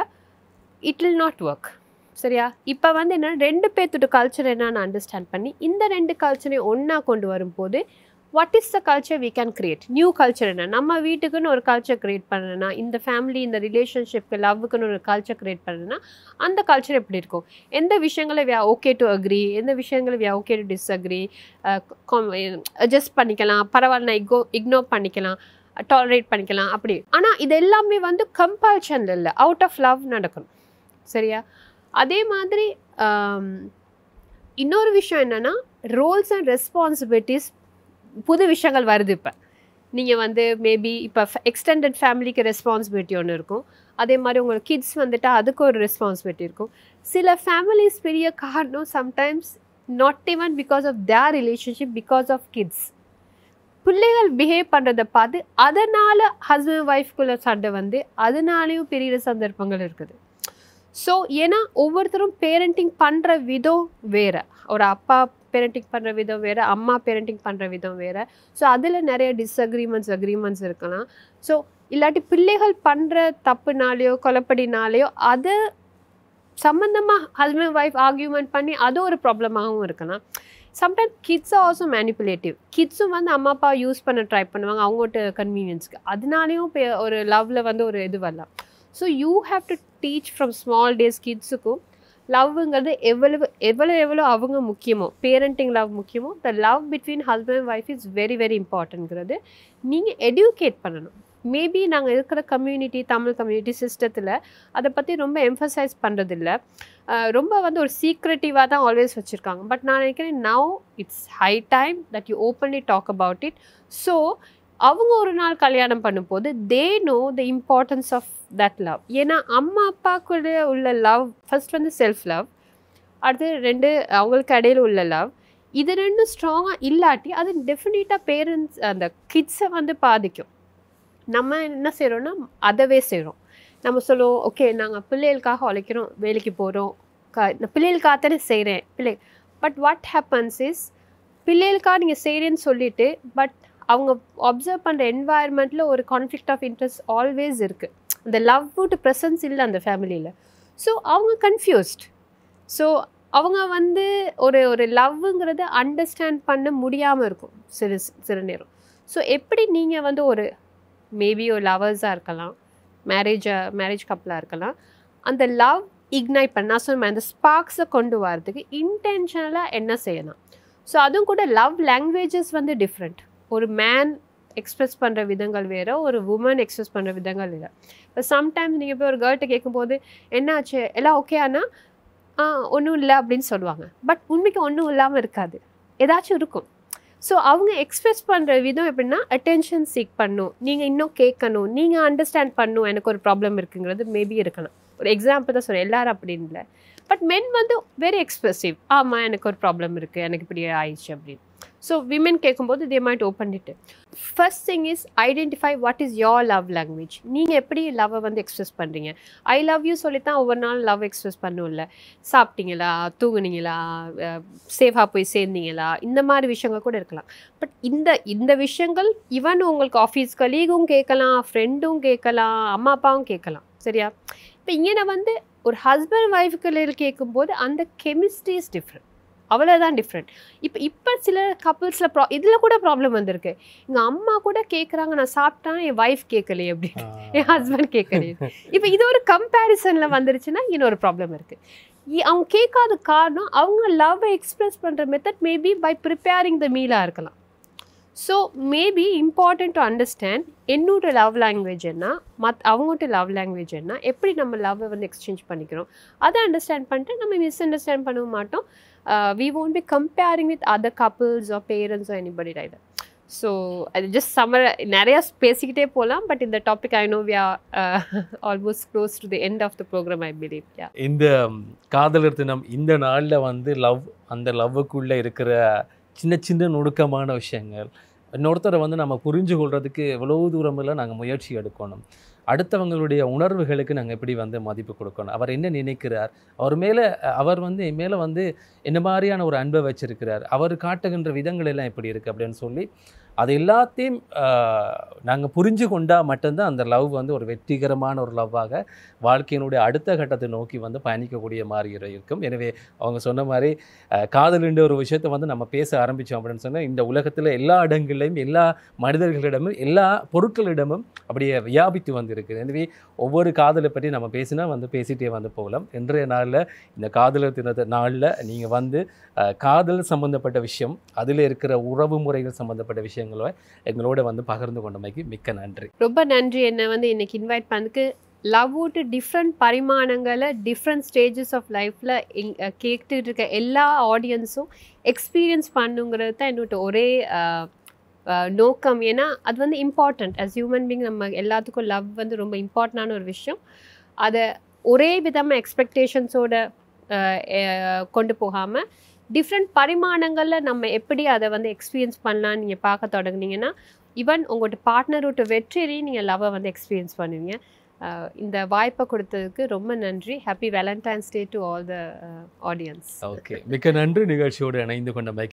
இட் வில் நாட் ஒர்க். சரியா? இப்போ வந்து என்னென்னா 2 பேர்த்தோட கல்ச்சர் என்னன்னு அண்டர்ஸ்டாண்ட் பண்ணி இந்த 2 கல்ச்சரையும் ஒன்றா கொண்டு வரும்போது what is the culture we can create? New culture என்ன? நம்ம வீட்டுக்குன்னு ஒரு கல்ச்சர் க்ரியேட் பண்ணணும்னா, இந்த ஃபேமிலி, இந்த ரிலேஷன்ஷிப்க்கு, லவ்வுக்குன்னு ஒரு கல்ச்சர் க்ரியேட் பண்ணணும்னா அந்த கல்ச்சர் எப்படி இருக்கும்? எந்த விஷயங்களை we are okay to agree, எந்த விஷயங்களை we are okay to disagree, adjust பண்ணிக்கலாம், பரவாயில்ல இக்னோர் பண்ணிக்கலாம், டாலரேட் பண்ணிக்கலாம் அப்படி. ஆனால் இது எல்லாமே வந்து கம்பல்ஷனில் இல்லை, அவுட் ஆஃப் லவ் நடக்கணும். சரியா? அதே மாதிரி இன்னொரு விஷயம் என்னென்னா ரோல்ஸ் அண்ட் ரெஸ்பான்சிபிலிட்டிஸ் புது விஷயங்கள் வருது. இப்போ நீங்கள் வந்து மேபி இப்போ எக்ஸ்டெண்டட் ஃபேமிலிக்கு ரெஸ்பான்சிபிலிட்டி ஒன்று இருக்கும், அதே மாதிரி உங்களுக்கு கிட்ஸ் வந்துட்டு அதுக்கு ஒரு ரெஸ்பான்சிபிலிட்டி இருக்கும். சில ஃபேமிலிஸ் பெரிய காரணம் sometimes not even because of their relationship, because of kids. பிள்ளைகள் பிஹேவ் பண்ணுறதை பார்த்து அதனால் ஹஸ்பண்ட் ஒய்ஃப்குள்ளே சண்டை வந்து அதனாலேயும் பெரிய சந்தர்ப்பங்கள் இருக்குது. ஸோ ஏன்னா ஒவ்வொருத்தரும் பேரண்டிங் பண்ணுற விதம் வேறு. ஒரு அப்பா பேரண்டிங் பண்ணுற விதம் வேறு, அம்மா பேரண்டிங் பண்ணுற விதம் வேறு. ஸோ அதில் நிறைய அக்ரிமெண்ட்ஸ் இருக்கலாம். ஸோ இல்லாட்டி பிள்ளைகள் பண்ணுற தப்புனாலேயோ கொலைப்படினாலேயோ அதை சம்மந்தமாக ஹஸ்பண்ட் ஒய்ஃப் ஆர்கியூமெண்ட் பண்ணி அது ஒரு ப்ராப்ளமாகவும் இருக்கலாம். Sometimes kids also manipulative. கிட்ஸும் வந்து அம்மா அப்பா யூஸ் பண்ண ட்ரை பண்ணுவாங்க அவங்கள்ட்ட கன்வீனியன்ஸ்க்கு. அதனாலேயும் ஒரு லவ்வில் வந்து ஒரு இது வரலாம். So you have to teach from small days கிட்ஸுக்கும் லவ்ங்கிறது எவ்வளோ அவங்க முக்கியமோ, பேரண்டிங் லவ் முக்கியமோ, the love between husband and wife is very very இம்பார்ட்டன்ட்ங்கிறது நீங்கள் எடுக்கேட் பண்ணணும். மேபி நாங்கள் இருக்கிற கம்யூனிட்டி, தமிழ் கம்யூனிட்டி சிஸ்டத்தில் அதை பற்றி ரொம்ப எம்ஃபசைஸ் பண்ணுறதில்ல, ரொம்ப வந்து ஒரு சீக்ரெட்டிவாக தான் ஆல்வேஸ் வச்சுருக்காங்க. பட் நான் நினைக்கிறேன் now it's high time that you openly talk about it. So அவங்க ஒரு நாள் கல்யாணம் பண்ணும்போது they know the importance of that love. ஏன்னா அம்மா அப்பாக்குள்ள உள்ள லவ் ஃபர்ஸ்ட் வந்து செல்ஃப் லவ், அடுத்து 2 அவங்களுக்கு இடையில உள்ள லவ். இது 2 ஸ்ட்ராங்காக இல்லாட்டி அது டெஃபினட்டாக பேரண்ட்ஸ் அந்த கிட்ஸை வந்து பாதிக்கும். நம்ம என்ன செய்கிறோன்னா அதவே செய்கிறோம். நம்ம சொல்லுவோம், ஓகே நாங்கள் பிள்ளைகளுக்காக உழைக்கிறோம், வேலைக்கு போகிறோம், பிள்ளைகளுக்காகத்தானே செய்கிறேன் பட் வாட் ஹேப்பன்ஸ் இஸ் பிள்ளைகளுக்காக நீங்கள் செய்கிறேன்னு சொல்லிவிட்டு பட் அவங்க அப்சர்வ் பண்ணுற என்வாயர்மெண்ட்டில் ஒரு கான்ஃப்ளிக்ட் ஆஃப் இன்ட்ரெஸ்ட் ஆல்வேஸ் இருக்குது. அந்த லவ்வுட்டு ப்ரெசன்ஸ் இல்லை அந்த ஃபேமிலியில். ஸோ அவங்க கன்ஃபியூஸ்ட். ஸோ அவங்க வந்து ஒரு லவ்வுங்கிறத அண்டர்ஸ்டாண்ட் பண்ண முடியாமல் இருக்கும் சில நேரம். ஸோ எப்படி நீங்கள் வந்து ஒரு மேபி ஒரு லவர்ஸாக இருக்கலாம், மேரேஜ் கப்பலாக இருக்கலாம், அந்த லவ் இக்னைட் பண்ண நான் சொன்ன அந்த ஸ்பார்க்ஸை கொண்டு வரதுக்கு இன்டென்ஷனலாக என்ன செய்யலாம். ஸோ அதுவும் கூட லவ் லாங்குவேஜஸ் வந்து டிஃப்ரெண்ட். ஒரு மேன் எக்ஸ்ப்ரெஸ் பண்ணுற விதங்கள் வேறு, ஒரு உமன் எக்ஸ்ப்ரெஸ் பண்ணுற விதங்கள் வேறு. இப்போ சம்டைம்ஸ் நீங்கள் போய் ஒரு கேர்ள்கிட்ட கேட்கும்போது என்னாச்சு எல்லாம் ஓகே ஆனால் ஒன்றும் இல்லை அப்படின்னு சொல்லுவாங்க. பட் உண்மைக்கு ஒன்றும் இல்லாமல் இருக்காது, ஏதாச்சும் இருக்கும். ஸோ அவங்க எக்ஸ்ப்ரெஸ் பண்ணுற விதம் எப்படின்னா அட்டென்ஷன் சீக் பண்ணும், நீங்கள் இன்னும் கேட்கணும், நீங்கள் அண்டர்ஸ்டாண்ட் பண்ணணும், எனக்கு ஒரு ப்ராப்ளம் இருக்குங்கிறது மேபி இருக்கலாம். ஒரு எக்ஸாம்பிள் தான் சொல்கிறேன், எல்லாரும் அப்படின்னு இல்லை. பட் மென் வந்து வெரி எக்ஸ்ப்ரெசிவ், ஆமாம் எனக்கு ஒரு ப்ராப்ளம் இருக்குது, எனக்கு இப்படி ஆயிடுச்சு அப்படின்னு. ஸோ விமென் கேட்கும்போது they might open it. First thing is identify what is your love language. நீங்கள் எப்படி லவ்வை வந்து எக்ஸ்ப்ரெஸ் பண்ணுறீங்க? ஐ லவ் யூ சொல்லித்தான் ஒவ்வொரு நாள் லவ் எக்ஸ்ப்ரெஸ் பண்ணும்ல. சாப்பிட்டீங்களா, தூங்குனீங்களா, சேஃபாக போய் சேர்ந்தீங்களா, இந்த மாதிரி விஷயங்கள் கூட இருக்கலாம். பட் இந்த விஷயங்கள் ஈவன் உங்களுக்கு ஆஃபீஸ் கலீகும் கேட்கலாம், ஃப்ரெண்டும் கேட்கலாம், அம்மா அப்பாவும் கேட்கலாம். சரியா? இப்போ இங்கே வந்து ஒரு ஹஸ்பண்ட் ஒய்ஃபுக்கு கேட்கும்போது அந்த கெமிஸ்ட்ரி இஸ் டிஃப்ரெண்ட், அவ்வளோதான் டிஃப்ரெண்ட். இப்போ சில கப்புள்ஸில் இதில் கூட ப்ராப்ளம் வந்திருக்கு. எங்கள் அம்மா கூட கேட்குறாங்க, நான் சாப்பிட்டான் என் ஒய்ஃப் கேட்கலையே அப்படின்னு, என் ஹஸ்பண்ட் கேட்கலையே. இப்போ இது ஒரு கம்பேரிசனில் வந்துருச்சுன்னா இன்னொரு ப்ராப்ளம் இருக்குது. அவங்க கேட்காத காரணம் அவங்க லவ்வை எக்ஸ்ப்ரெஸ் பண்ணுற method maybe by preparing the மீலாக இருக்கலாம். So maybe important to understand என்னோட லவ் லாங்குவேஜ் என்ன, அவங்கள்ட்ட லவ் லாங்குவேஜ் என்ன, எப்படி நம்ம லவ்வை வந்து எக்ஸ்சேஞ்ச் பண்ணிக்கிறோம், அதை அண்டர்ஸ்டாண்ட் பண்ணிட்டு நம்ம மிஸ் அண்டர்ஸ்டாண்ட் பண்ண மாட்டோம். We won't be comparing with other couples or parents or anybody like that. So அது ஜஸ்ட் நிறையா பேசிக்கிட்டே போகலாம். பட் இந்த topic I know we are almost close to the end of the program I believe. இந்த காதலர் தினம் இந்த நாளில் வந்து அந்த லவ்வுக்குள்ளே இருக்கிற சின்ன சின்ன நுணுக்கமான விஷயங்கள், இன்னொருத்தரை வந்து நம்ம புரிஞ்சு கொள்றதுக்கு எவ்வளோ தூரமெல்லாம் நாங்கள் முயற்சி எடுக்கணும். அடுத்தவங்களுடைய உணர்வுகளுக்கு நாங்கள் எப்படி வந்து மதிப்பு கொடுக்கணும், அவர் என்ன நினைக்கிறார், அவர் வந்து என் மேலே வந்து என்ன மாதிரியான ஒரு அன்பை வச்சிருக்கிறார், அவர் காட்டுகின்ற விதங்கள் எல்லாம் எப்படி இருக்குது அப்படின்னு சொல்லி அது எல்லாத்தையும் நாங்கள் புரிஞ்சு கொண்டால் மட்டும்தான் அந்த லவ் வந்து ஒரு வெற்றிகரமான ஒரு லவ்வாக வாழ்க்கையினுடைய அடுத்த கட்டத்தை நோக்கி வந்து பயணிக்கக்கூடிய மாதிரி இருக்கும். எனவே அவங்க சொன்ன மாதிரி காதல்ன்ற ஒரு விஷயத்தை வந்து நம்ம பேச ஆரம்பித்தோம் அப்படின்னு சொன்னால் இந்த உலகத்தில் எல்லா இடங்கள்லையும் எல்லா மனிதர்களிடமும் எல்லா பொருட்களிடமும் அப்படியே வியாபித்து வந்து இருக்குது. எனவே ஒவ்வொரு காதலை பற்றி நம்ம பேசினா வந்து பேசிகிட்டே வந்து போகலாம். இன்றைய நாளில் இந்த காதலர் தினத்தை நாளில் நீங்கள் வந்து காதல் சம்மந்தப்பட்ட விஷயம், அதில் இருக்கிற உறவு முறைகள் சம்மந்தப்பட்ட விஷயங்களை எங்களோட வந்து பகிர்ந்து கொண்டமைக்கு மிக்க நன்றி. ரொம்ப நன்றி. என்னை வந்து இன்னைக்கு இன்வைட் பண்ணதுக்கு. லவ்வுட்டு டிஃப்ரெண்ட் பரிமாணங்களை டிஃப்ரெண்ட் ஸ்டேஜஸ் ஆஃப் லைஃப்பில் கேட்டுட்டு இருக்க எல்லா ஆடியன்ஸும் எக்ஸ்பீரியன்ஸ் பண்ணுங்கிறது தான் என்னோட ஒரே நோக்கம். ஏன்னா அது வந்து இம்பார்ட்டண்ட். அஸ் ஹியூமன் பீங் நம்ம எல்லாத்துக்கும் லவ் வந்து ரொம்ப இம்பார்ட்டண்டான ஒரு விஷயம். அதை ஒரே விதமாக எக்ஸ்பெக்டேஷன்ஸோட கொண்டு போகாமல் டிஃப்ரெண்ட் பரிமாணங்களில் நம்ம எப்படி அதை வந்து எக்ஸ்பீரியன்ஸ் பண்ணலான்னு நீங்கள் பார்க்க தொடங்குனீங்கன்னா ஈவன் உங்களோட பார்ட்னரோட வெற்றியை நீங்கள் லவ்வை வந்து எக்ஸ்பீரியன்ஸ் பண்ணுவீங்க. இந்த வாய்ப்பை கொடுத்ததுக்கு ரொம்ப நன்றி. Happy Valentine's day to all the audience. Okay, மிக்க நன்றி நிகழ்ச்சியோடு இணைந்து கொண்ட